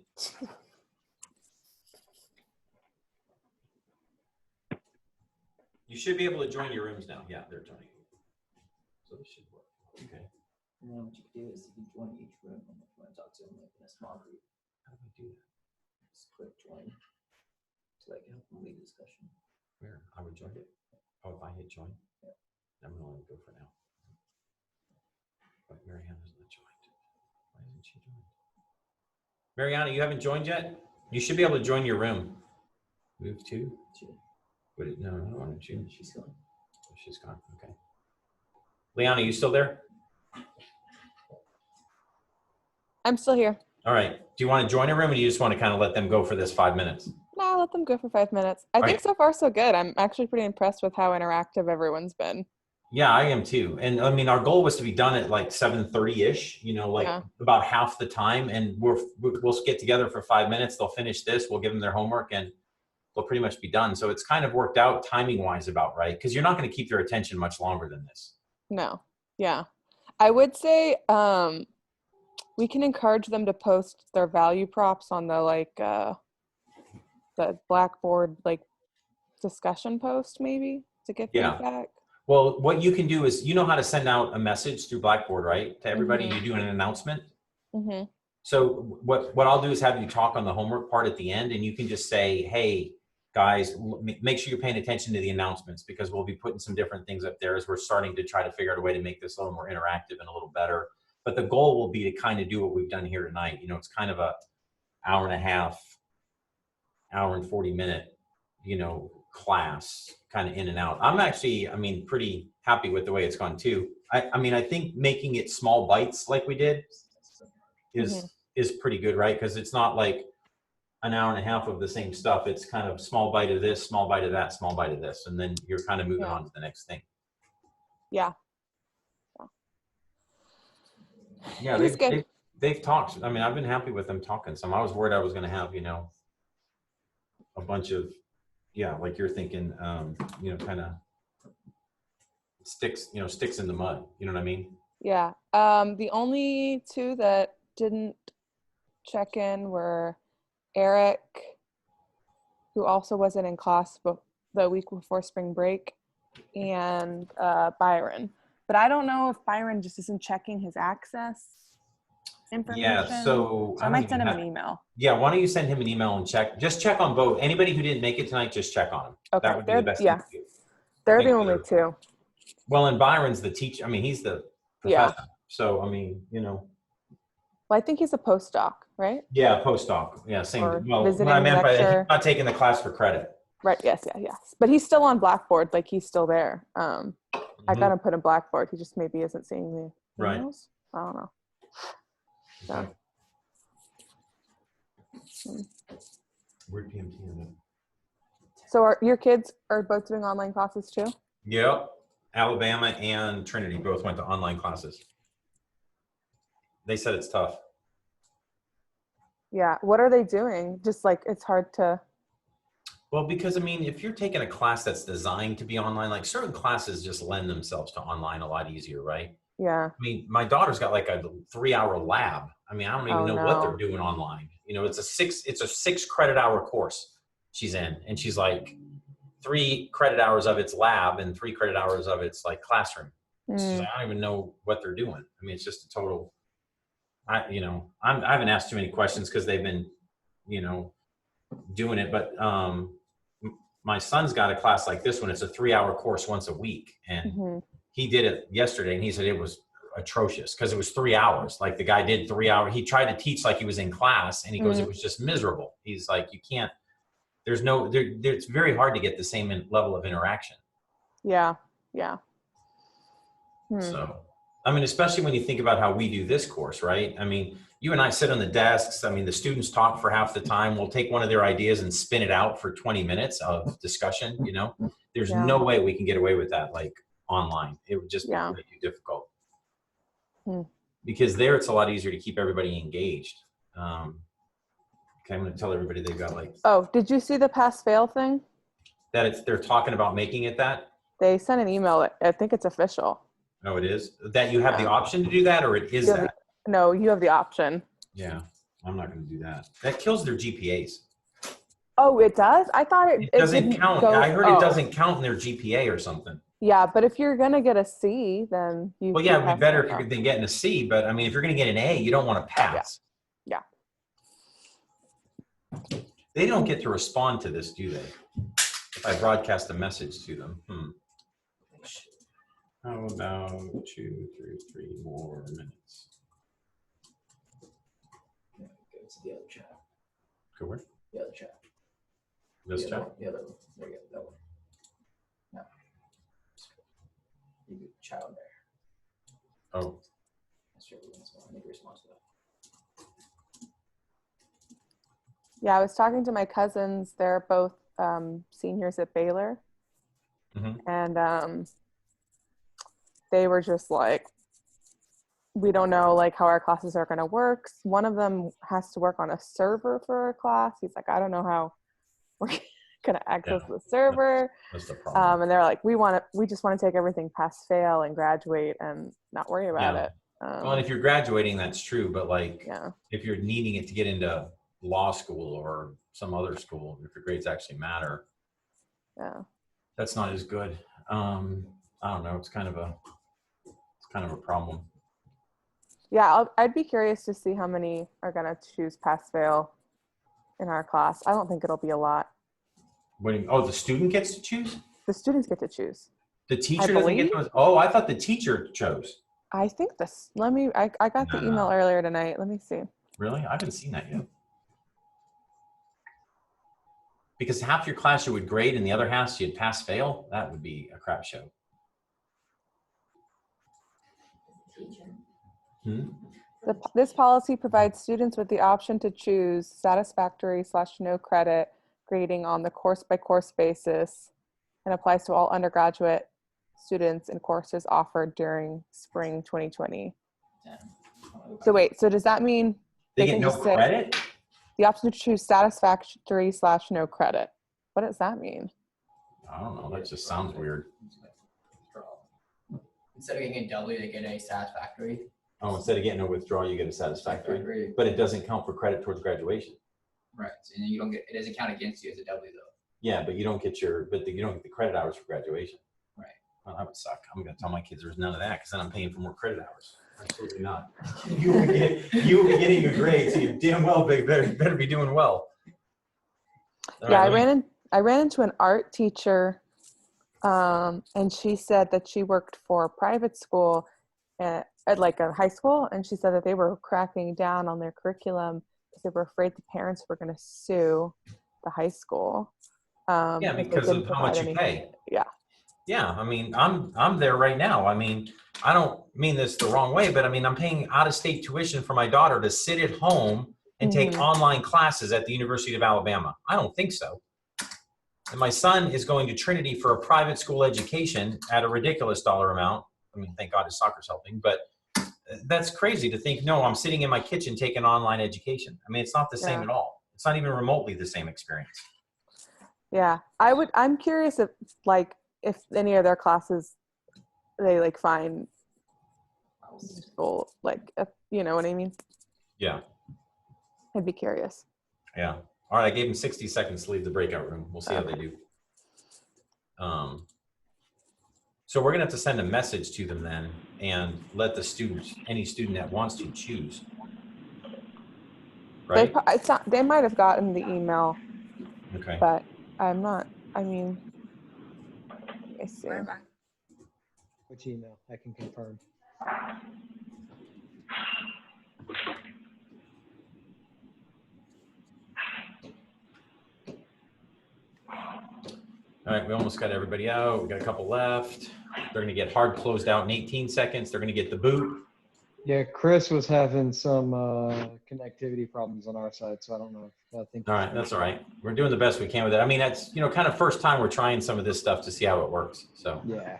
You should be able to join your rooms now. Yeah, they're joining. So this should work. Okay. And then what you can do is you can join each room and if you want to talk to them like in a small group. How do we do that? Just click join to like help them lead the discussion. Where? I would join it. Oh, if I hit join? Yeah. I'm going to let it go for now. But Mariana is not joined. Why isn't she joined? Mariana, you haven't joined yet? You should be able to join your room. Move to? Wait, no, I don't want to join. She's gone. Oh, she's gone. Okay. Liana, you still there? I'm still here. All right. Do you want to join a room or do you just want to kind of let them go for this 5 minutes? No, let them go for 5 minutes. I think so far so good. I'm actually pretty impressed with how interactive everyone's been. Yeah, I am too. And I mean, our goal was to be done at like 7:30-ish, you know, like about half the time. And we'll get together for 5 minutes. They'll finish this. We'll give them their homework and they'll pretty much be done. So it's kind of worked out timing wise about right. Because you're not going to keep their attention much longer than this. No. Yeah. I would say we can encourage them to post their value props on the the Blackboard discussion post maybe to get feedback. Well, what you can do is, you know how to send out a message through Blackboard, right? To everybody, you do an announcement. Mm-hmm. So what I'll do is have you talk on the homework part at the end, and you can just say, hey, guys, make sure you're paying attention to the announcements because we'll be putting some different things up there as we're starting to try to figure out a way to make this a little more interactive and a little better. But the goal will be to kind of do what we've done here tonight. You know, it's kind of a hour and a half, hour and 40-minute, you know, class kind of in and out. I'm actually, I mean, pretty happy with the way it's gone too. I mean, I think making it small bites like we did is pretty good, right? Because it's not like an hour and a half of the same stuff. It's kind of small bite of this, small bite of that, small bite of this, and then you're kind of moving on to the next thing. Yeah. Yeah, He's good. they've talked. I mean, I've been happy with them talking some. I was worried I was going to have, a bunch of, like you're thinking, kind of sticks in the mud. You know what I mean? Yeah. The only two that didn't check in were Eric, who also wasn't in class the week before spring break, and Byron. But I don't know if Byron just isn't checking his access information. Yeah, so I might send him an email. Yeah, why don't you send him an email and just check on both. Anybody who didn't make it tonight, just check on them. Okay, That would be the best thing to do. They're the only two. Well, and Byron's the teacher. I mean, he's the professor. So, I mean, Well, I think he's a postdoc, right? Yeah, postdoc. Yeah, same. Or Well, visiting what I meant by he's lecturer. not taking the class for credit. Right. Yes. But he's still on Blackboard. Like he's still there. I got him put in Blackboard. He just maybe isn't seeing the Right. emails. I don't know. So. Where'd PMT end up? So your kids are both doing online classes too? Yep. Alabama and Trinity both went to online classes. They said it's tough. Yeah. What are they doing? Just like it's hard to. Well, because I mean, if you're taking a class that's designed to be online, like certain classes just lend themselves to online a lot easier, right? Yeah. I mean, my daughter's got like a 3-hour lab. I mean, I don't even know what they're doing online. It's a 6 credit hour course she's in, and she's like 3 credit hours of it's lab and 3 credit hours of it's like classroom. She's like, I don't even know what they're doing. I mean, it's just a total. I haven't asked too many questions because they've been, doing it. But my son's got a class like this one. It's a 3-hour course once a week, and he did it yesterday, and he said it was atrocious because it was 3 hours. Like the guy did 3 hours. He tried to teach like he was in class, and he goes, it was just miserable. He's like, you can't. It's very hard to get the same level of interaction. Yeah. So, I mean, especially when you think about how we do this course, right? I mean, you and I sit on the desks. I mean, the students talk for half the time. We'll take one of their ideas and spin it out for 20 minutes of discussion, There's no way we can get away with that, like online. It would just be really too difficult. Because there, it's a lot easier to keep everybody engaged. Okay, I'm going to tell everybody they've got like. Oh, did you see the pass-fail thing? That they're talking about making it that? They sent an email. I think it's official. Oh, it is? That you have the option to do that, or it is that? No, you have the option. Yeah, I'm not going to do that. That kills their GPAs. Oh, it does? I thought it doesn't didn't count. I heard it doesn't count in their GPA or something. Yeah, but if you're going to get a C, then you. Well, yeah, it'd be better than getting a C, but I mean, if you're going to get an A, you don't want to pass. Yeah. They don't get to respond to this, do they? If I broadcast a message to them. How about 2, 3 more minutes? Go to the other chat. Go where? The other chat. This chat? The other one. There you go. That one. No. You could chat on there. Oh. That's your response. Make a response to that. Yeah, I was talking to my cousins. They're both seniors at Baylor. And they were just like, we don't know like how our classes are going to work. One of them has to work on a server for a class. He's like, I don't know how we're going to access the server. That's the problem. And they're like, we just want to take everything pass fail and graduate and not worry about it. Well, and if you're graduating, that's true. But like, if you're needing it to get into law school or some other school, if your grades actually matter, that's not as good. I don't know. It's kind of a problem. Yeah, I'd be curious to see how many are going to choose pass fail in our class. I don't think it'll be a lot. The student gets to choose? The students get to choose. The teacher doesn't get to. Oh, I thought the teacher chose. I think this. I got the email earlier tonight. Let me see. Really? I haven't seen that yet. Because half your class you would grade and the other half you'd pass fail. That would be a crap show. This policy provides students with the option to choose satisfactory/no credit grading on the course-by-course basis and applies to all undergraduate students in courses offered during spring 2020. So wait, so does that mean They get can no just say credit? the option to choose satisfactory/no credit? What does that mean? I don't know. That just sounds weird. Instead of getting a W, they get a satisfactory. Oh, instead of getting a withdrawal, you get a satisfactory. But it doesn't count for credit towards graduation. Right. And you don't get, it doesn't count against you as a W though. Yeah, but you don't get you don't get the credit hours for graduation. Right. Well, that would suck. I'm going to tell my kids there's none of that because then I'm paying for more credit hours. Absolutely not. You will be getting a grade, so you damn well better be doing well. Yeah, I ran into an art teacher, and she said that she worked for a private school at like a high school, and she said that they were cracking down on their curriculum because they were afraid the parents were going to sue the high school. Yeah, because of how much you pay. Yeah. Yeah, I mean, I'm there right now. I mean, I don't mean this the wrong way, but I mean, I'm paying out-of-state tuition for my daughter to sit at home and take online classes at the University of Alabama. I don't think so. And my son is going to Trinity for a private school education at a ridiculous dollar amount. I mean, thank God his soccer's helping, but that's crazy to think, no, I'm sitting in my kitchen taking online education. I mean, it's not the same at all. It's not even remotely the same experience. Yeah, I'm curious if any of their classes they like find useful, you know what I mean? Yeah. I'd be curious. Yeah. All right, I gave them 60 seconds to leave the breakout room. We'll see how they do. So we're gonna have to send a message to them then and let the students, any student that wants to, choose. Right? They might have gotten the email. Okay. But I'm not, I mean, I see. Which email? I can confirm. All right, we almost got everybody out. We got a couple left. They're gonna get hard closed out in 18 seconds. They're gonna get the boot. Yeah, Chris was having some connectivity problems on our side, so I don't know. I think. All right, that's all right. We're doing the best we can with it. I mean, that's, kind of first time we're trying some of this stuff to see how it works. So yeah.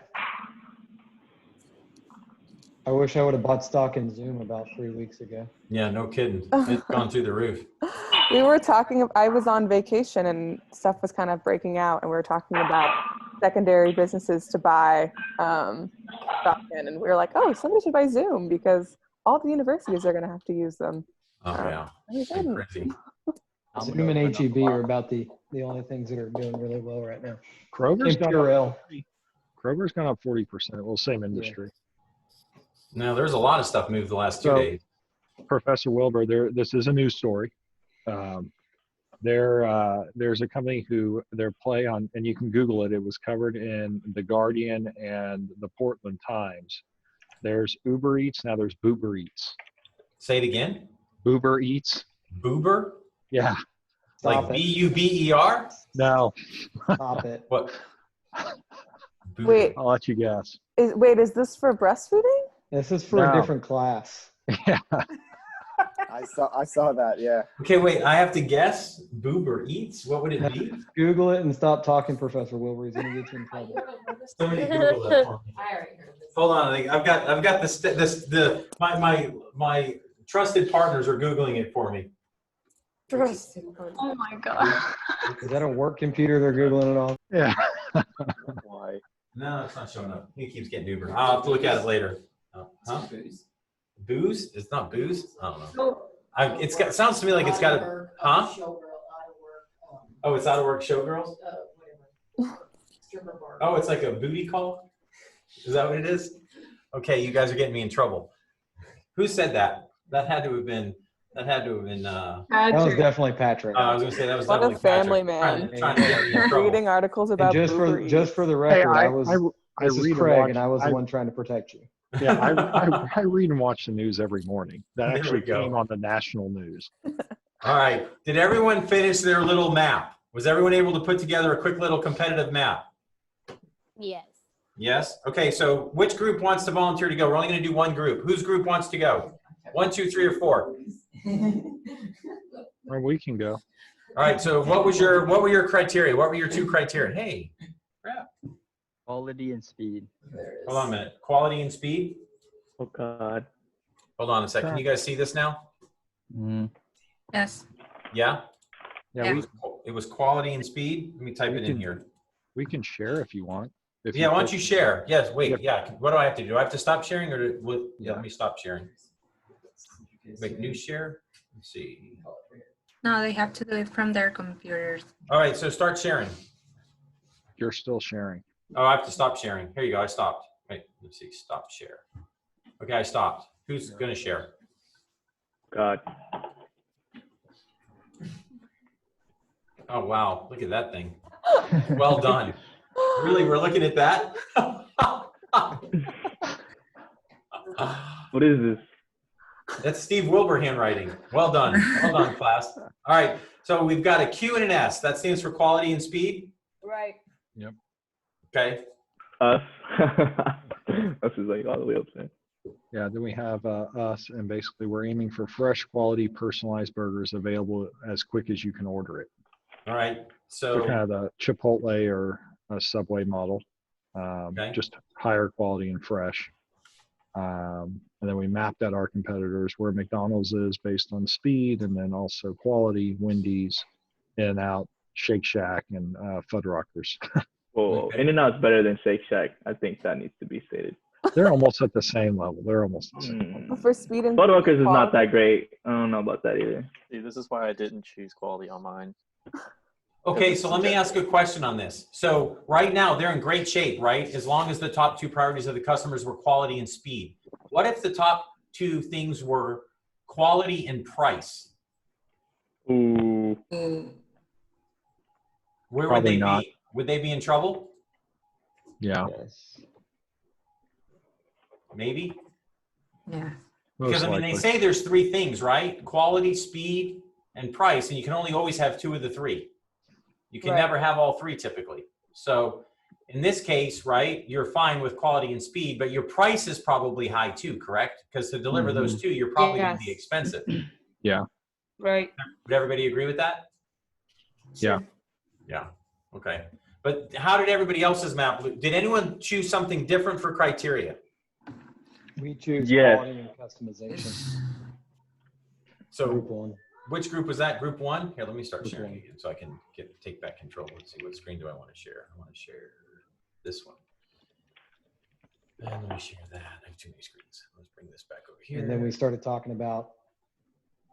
I wish I would have bought stock in Zoom about 3 weeks ago. Yeah, no kidding. It's gone through the roof. We were talking, I was on vacation and stuff was kind of breaking out, and we were talking about secondary businesses to buy stock in, and we were like, oh, somebody should buy Zoom because all the universities are going to have to use them. Oh, yeah. Zoom and HEB are about the only things that are doing really well right now. Kroger's gone Purell. up. Kroger's gone up 40%. Well, same industry. No, there's a lot of stuff moved the last 2 days. Professor Wilbur, this is a news story. There's a company who their play on, and you can Google it. It was covered in The Guardian and the Portland Times. There's Uber Eats. Now there's Boober Eats. Say it again. Boober Eats. Boober? Yeah. Like B-U-B-E-R? No. Stop it. What? Wait. I'll let you guess. Is this for breastfeeding? This is for a different class. Yeah. I saw that. Yeah. Okay, wait. I have to guess. Boober Eats. What would it be? Google it and stop talking, Professor Wilbur. He's going to get you in trouble. Somebody Google that for me. Hold on. I've got my trusted partners are Googling it for me. Oh my God. Is that a work computer they're Googling it on? Yeah. Why? No, it's not showing up. He keeps getting Uber. I'll have to look at it later. Huh? Booze? It's not booze? I don't know. It sounds to me like it's got a, huh? Oh, it's out of work showgirls? Oh, it's like a booty call? Is that what it is? Okay, you guys are getting me in trouble. Who said that? That had to have been that was definitely Patrick. I was going to say that was What definitely a family Patrick. man. Trying to get me in trouble. Reading articles about And just for the record, this is Craig, and I was the one trying to protect you. Yeah, I read and watch the news every morning. That There actually we go. came on the national news. All right. Did everyone finish their little map? Was everyone able to put together a quick little competitive map? Yes. Yes? Okay, so which group wants to volunteer to go? We're only going to do one group. Whose group wants to go? 1, 2, 3, or 4? Or we can go. All right, so what were your criteria? What were your 2 criteria? Hey, crap. Quality and speed. Hold on a minute. Quality and speed? Oh, God. Hold on a second. Can you guys see this now? Yes. Yeah? Yeah, It was quality and speed. Let me type it in here. We can share if you want. Yeah, why don't you share? Yes, wait, yeah. What do I have to do? Do I have to stop sharing or yeah, let me stop sharing. Make new share. Let's see. No, they have to do it from their computers. All right, so start sharing. You're still sharing. Oh, I have to stop sharing. Here you go. I stopped. Wait, let's see. Stop share. Okay, I stopped. Who's going to share? God. Oh, wow. Look at that thing. Well done. Really, we're looking at that? What is this? That's Steve Wilbur handwriting. Well done. Well done, class. All right. So we've got a Q and an S. That stands for quality and speed. Right. Yep. Okay. Us. Us is like all the way up there. Yeah, then we have us, and basically we're aiming for fresh, quality, personalized burgers available as quick as you can order it. All right. So So kind of the Chipotle or a Subway model, just higher quality and fresh. And then we mapped out our competitors where McDonald's is based on speed, and then also quality, Wendy's, In-N-Out, Shake Shack, and Fuddruckers. Well, In-N-Out's better than Shake Shack. I think that needs to be stated. They're almost at the same level. They're almost the same. But for speed and Fuddruckers is not quality- that great. I don't know about that either. See, this is why I didn't choose quality on mine. okay, so let me ask a question on this. So right now they're in great shape, right? As long as the top two priorities of the customers were quality and speed. What if the top two things were quality and price? Ooh. Where would Probably they not. be? Would they be in trouble? Yeah. Maybe? Yeah. Because I mean, they say there's three things, right? Quality, speed, and price, and you can only always have two of the three. You can never have all three typically. So in this case, right, you're fine with quality and speed, but your price is probably high too, correct? Because to deliver those two, you're probably going to be expensive. Yeah. Right. Would everybody agree with that? Yeah. Yeah. Okay. But how did everybody else's map? Did anyone choose something different for criteria? We choose Yes. quality and customization. So Group one. which group was that? Group one? Here, let me start sharing again so I can take back control. Let's see, what screen do I want to share? I want to share this one. And let me share that. I have too many screens. Let's bring this back over here. And then we started talking about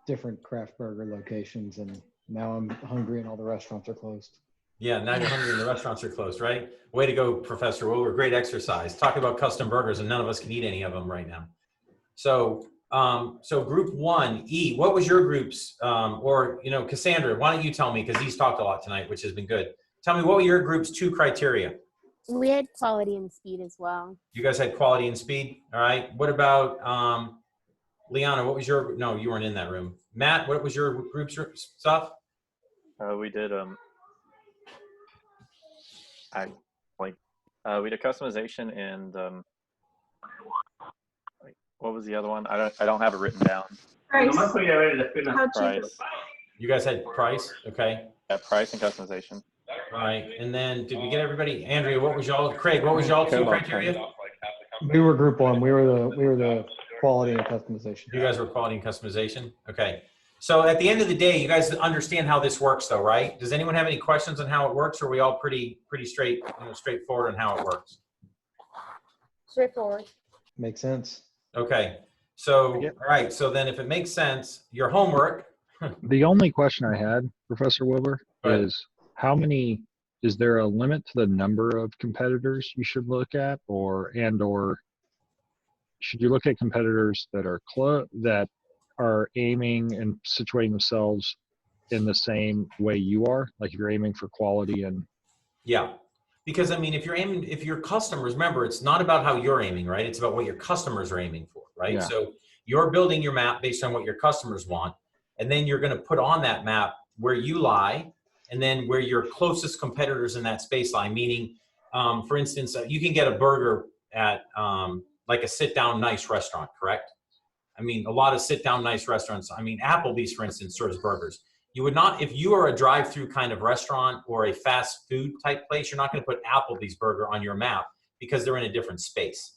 different craft burger locations, and now I'm hungry and all the restaurants are closed. Yeah, now you're hungry and the restaurants are closed, right? Way to go, Professor Wilbur. Great exercise. Talk about custom burgers, and none of us can eat any of them right now. So, so group 1E, what was your group's, or, you know, Cassandra, why don't you tell me, because he's talked a lot tonight, which has been good. Tell me, what were your group's two criteria? We had quality and speed as well. You guys had quality and speed, all right? What about, Liana, what was your, no, you weren't in that room. Matt, what was your group's stuff? We did we did customization and what was the other one? I don't have it written down. Price. How cheap? Price. You guys had price, okay? Yeah, price and customization. All right, and then did we get everybody? Andrea, what was y'all? Craig, what was y'all two criteria? We were group one. We were the quality and customization. You guys were quality and customization. Okay. So at the end of the day, you guys understand how this works, though, right? Does anyone have any questions on how it works, or are we all pretty straightforward on how it works? Straightforward. Makes sense. Okay. So all right. So then, if it makes sense, your homework. The only question I had, Professor Wilbur, is how many, is there a limit to the number of competitors you should look at, or should you look at competitors that are aiming and situating themselves in the same way you are, like if you're aiming for quality and Yeah, because I mean, if your customers, remember, it's not about how you're aiming, right? It's about what your customers are aiming for, right? Yeah. So you're building your map based on what your customers want, and then you're going to put on that map where you lie, and then where your closest competitors in that space lie. Meaning, for instance, you can get a burger at like a sit-down nice restaurant, correct? I mean, a lot of sit-down nice restaurants. I mean, Applebee's, for instance, serves burgers. You would not, if you are a drive-through kind of restaurant or a fast food type place, you're not going to put Applebee's burger on your map because they're in a different space.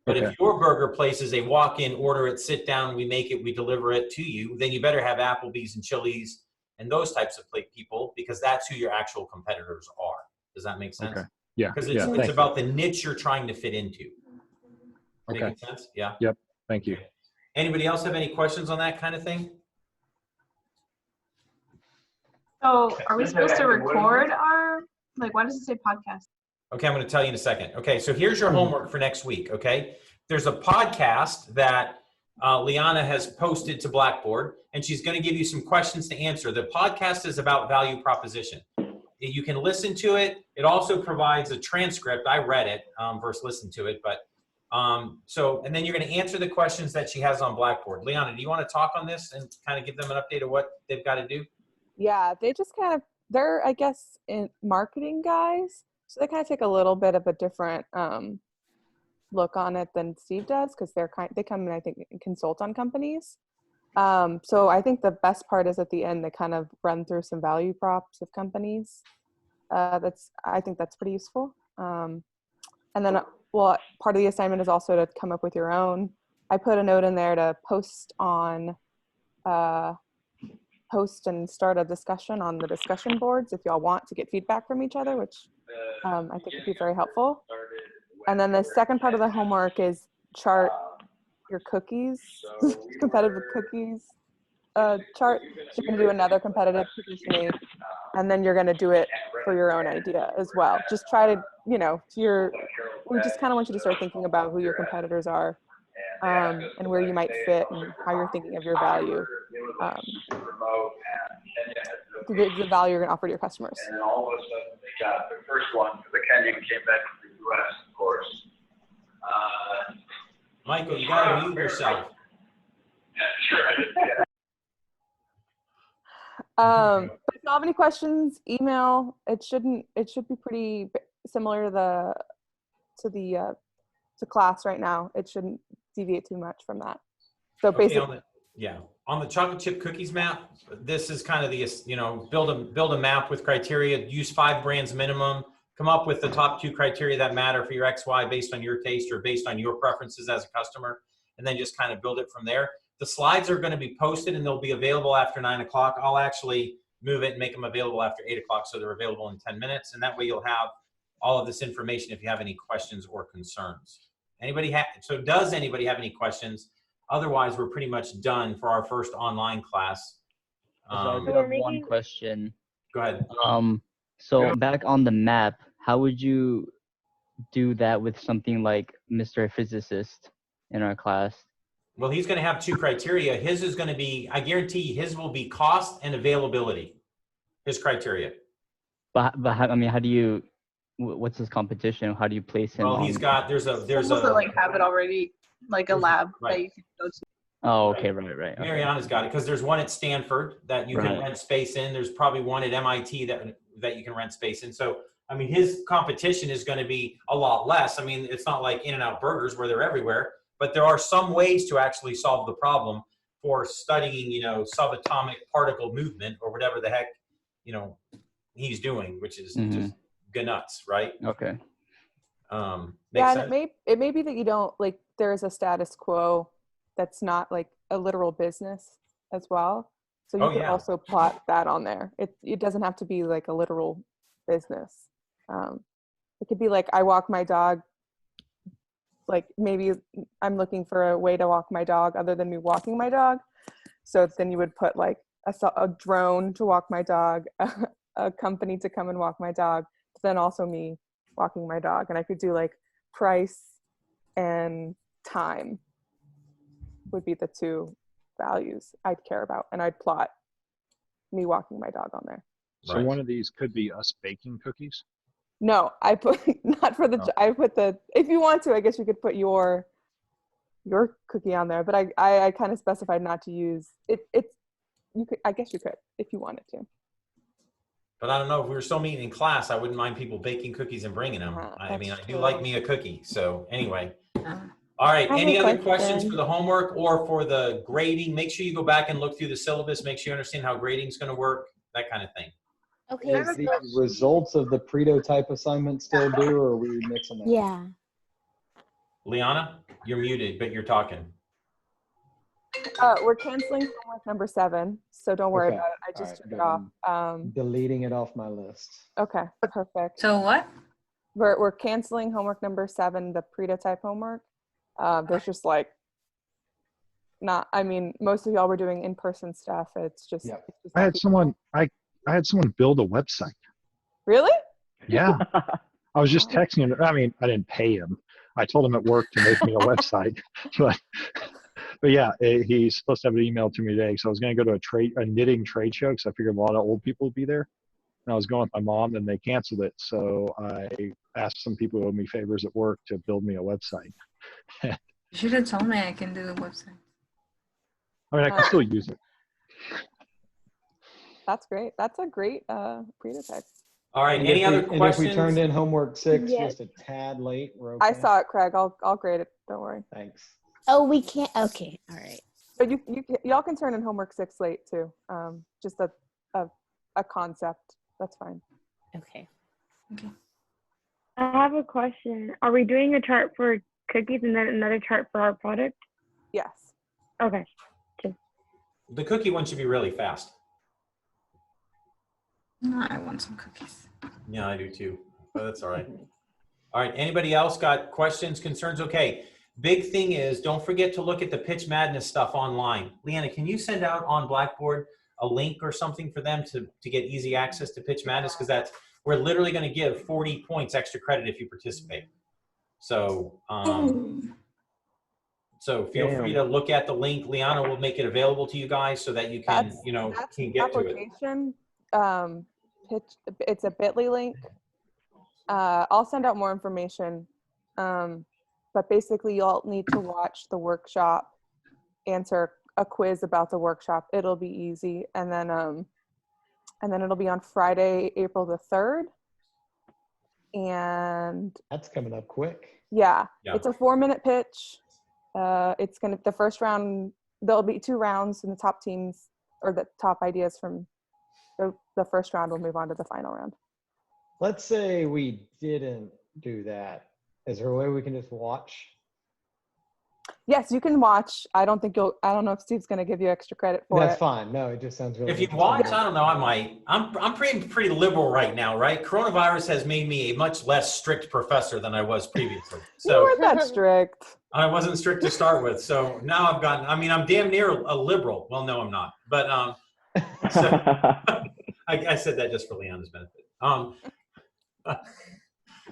But Okay. if your burger place is a walk-in, order it, sit down, we make it, we deliver it to you, then you better have Applebee's and Chili's and those types of people, because that's who your actual competitors are. Does that make sense? Okay. Yeah. Because Yeah. it's Thank about the niche you're trying to fit into. Okay. Making sense? Yeah. Yep. Thank you. Anybody else have any questions on that kind of thing? So are we supposed to record our, like, why does it say podcast? Okay, I'm going to tell you in a second. Okay, so here's your homework for next week, okay? There's a podcast that Liana has posted to Blackboard, and she's going to give you some questions to answer. The podcast is about value proposition. You can listen to it. It also provides a transcript. I read it versus listened to it, but and then you're going to answer the questions that she has on Blackboard. Liana, do you want to talk on this and kind of give them an update of what they've got to do? Yeah, they just kind of, they're, I guess, in marketing guys. So they kind of take a little bit of a different look on it than Steve does, because they come and I think consult on companies. So I think the best part is at the end, they kind of run through some value props of companies. I think that's pretty useful. And then, well, part of the assignment is also to come up with your own. I put a note in there to post and start a discussion on the discussion boards if y'all want to get feedback from each other, which I think would be very helpful. And then the second part of the homework is chart your cookies, competitive cookies chart. You're going to do another competitive positioning, and then you're going to do it for your own idea as well. Just try to, we just kind of want you to start thinking about who your competitors are, and where you might fit and how you're thinking of your value. The value you're going to offer to your customers. And then all of a sudden they got their first one because the Kenyan came back from the U.S., of course. Michael, you got to mute yourself. Sure, I did that. But if you have any questions, email. It should be pretty similar to class right now. It shouldn't deviate too much from that. So basically, on the chocolate chip cookies map, this is kind of the, build a map with criteria, use 5 brands minimum, come up with the top 2 criteria that matter for your XY based on your taste or based on your preferences as a customer, and then just kind of build it from there. The slides are going to be posted and they'll be available after 9 o'clock. I'll actually move it and make them available after 8 o'clock, so they're available in 10 minutes. And that way you'll have all of this information if you have any questions or concerns. So does anybody have any questions? Otherwise, we're pretty much done for our first online class. I do have one question. Go ahead. So back on the map, how would you do that with something like Mr. Physicist in our class? Well, he's going to have 2 criteria. His is going to be, I guarantee his will be cost and availability, his criteria. But I mean, how do you, what's his competition? How do you place him? Well, he's got, there's a like have it already, like a lab that you can go to. Oh, okay, right. Okay. Mariana's got it, because there's one at Stanford that you can rent space in. There's probably one at MIT that you can rent space in. So, I mean, his competition is going to be a lot less. I mean, it's not like In-N-Out Burgers where they're everywhere, but there are some ways to actually solve the problem for studying, subatomic particle movement or whatever the heck, he's doing, which is just nuts, right? Okay. Yeah, and it may be that you don't, like, there's a status quo that's not like a literal business as well. So you can also plot that on there. It doesn't have to be like a literal business. It could be like, I walk my dog, like maybe I'm looking for a way to walk my dog other than me walking my dog. So then you would put like a drone to walk my dog, a company to come and walk my dog, but then also me walking my dog. And I could do like price and time would be the 2 values I'd care about, and I'd plot me walking my dog on there. So one of these could be us baking cookies? No, I put not for the. Oh. I put the. If you want to, I guess you could put your cookie on there, but I kind of specified not to use it. You could. I guess you could if you wanted to. But I don't know, if we were still meeting in class, I wouldn't mind people baking cookies and bringing them. I mean, I do like me a cookie. So anyway. All right, any other questions for the homework or for the grading? Make sure you go back and look through the syllabus. Make sure you understand how grading is going to work, that kind of thing. Okay. Is the results of the Preto type assignment still due, or are we mixing that? Yeah. Liana, you're muted, but you're talking. We're canceling homework number 7, so don't worry Okay. about it. I just All took right, it off. deleting it off my list. Okay, perfect. So what? We're canceling homework number 7, the prototype homework. There's just like not. I mean, most of y'all were doing in-person stuff. It's just. Yeah. It's just I had someone build a website. Really? Yeah. I was just texting him. I mean, I didn't pay him. I told him at work to make me a website, but yeah, he's supposed to have an email to me today. So I was going to go to a knitting trade show because I figured a lot of old people would be there. And I was going with my mom, and they canceled it. So I asked some people who owed me favors at work to build me a website. You should have told me I can do the website. I mean, I can still use it. That's great. That's a great prototype. All right. And Any other and questions? if we turned in homework 6 Yes. just a tad late, we're okay. I saw it, Craig. I'll grade it. Don't worry. Thanks. Oh, we can't. Okay, all right. But y'all can turn in homework 6 late too. Just a concept. That's fine. Okay. Okay. I have a question. Are we doing a chart for cookies and then another chart for our product? Yes. Okay. The cookie one should be really fast. No, I want some cookies. Yeah, I do too, but that's all right. All right, anybody else got questions, concerns? Okay, big thing is don't forget to look at the Pitch Madness stuff online. Leanna, can you send out on Blackboard a link or something for them to get easy access to Pitch Madness? Because we're literally going to give 40 points extra credit if you participate. So, so feel free to look at the link. Liana will make it available to you guys so that you can, can get to it. Application. It's a bit.ly link. I'll send out more information, but basically you'll need to watch the workshop, answer a quiz about the workshop. It'll be easy, and then it'll be on Friday, April the 3rd. And that's coming up quick. Yeah. It's a 4-minute pitch. It's the first round. There'll be 2 rounds, and the top teams or the top ideas from the first round will move on to the final round. Let's say we didn't do that. Is there a way we can just watch? Yes, you can watch. I don't know if Steve's going to give you extra credit for That's it. fine. No, it just sounds really If you interesting. watch, I don't know, I might. I'm pretty liberal right now, right? Coronavirus has made me a much less strict professor than I was previously. So you weren't that strict. I wasn't strict to start with. So now I'm damn near a liberal. Well, no, I'm not. But so, I said that just for Leanna's benefit.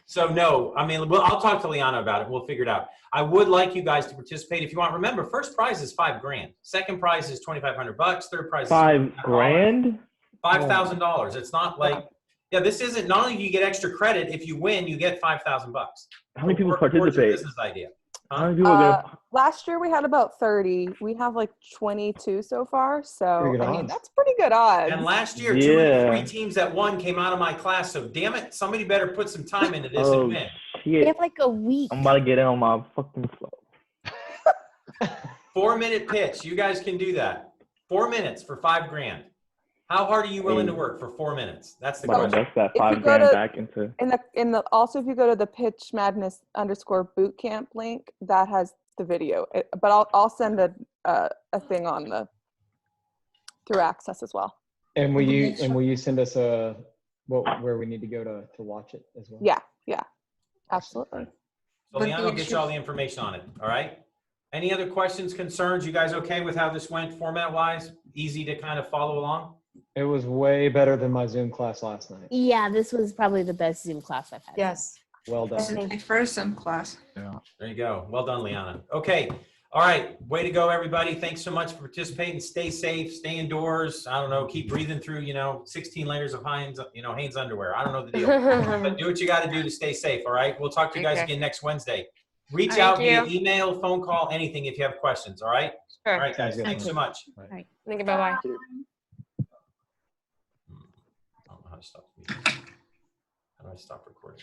So no, I mean, I'll talk to Liana about it. We'll figure it out. I would like you guys to participate if you want. Remember, first prize is $5,000. Second prize is $2,500. Third prize is $5,000. $5,000. It's not like, this isn't. Not only do you get extra credit, if you win, you get $5,000. How many people Towards your participate? business idea. How many people are gonna? Last year we had about 30. We have like 22 so far. So Pretty good I mean, odds. that's pretty good odds. And last year, 2 of the 3 teams that won came out of my class. So damn it, somebody better put some time into this and win. We have like a week. I'm about to get in on my fucking flow. 4-minute pitch. You guys can do that. 4 minutes for $5,000. How hard are you willing to work for 4 minutes? That's the question. That's that If you $5,000 go to- back into. Also, if you go to the Pitch Madness _bootcamp link, that has the video. But I'll send a thing on through Access as well. And will you send us where we need to go to watch it as well? Yeah, absolutely. So Leanna will get you all the information on it. All right. Any other questions, concerns? You guys okay with how this went format-wise? Easy to kind of follow along? It was way better than my Zoom class last night. Yeah, this was probably the best Zoom class I've had. Yes. Well done. My first Zoom class. Yeah. There you go. Well done, Liana. Okay. All right. Way to go, everybody. Thanks so much for participating. Stay safe. Stay indoors. I don't know. Keep breathing through, 16 layers of Hanes underwear. I don't know the deal. But do what you got to do to stay safe. All right. We'll talk to you guys again next Wednesday. Reach out via email, phone call, anything if you have questions. All right. Sure. All right, guys. Thanks so much. All right. Thank you. Bye-bye. I don't know how to stop. How do I stop recording?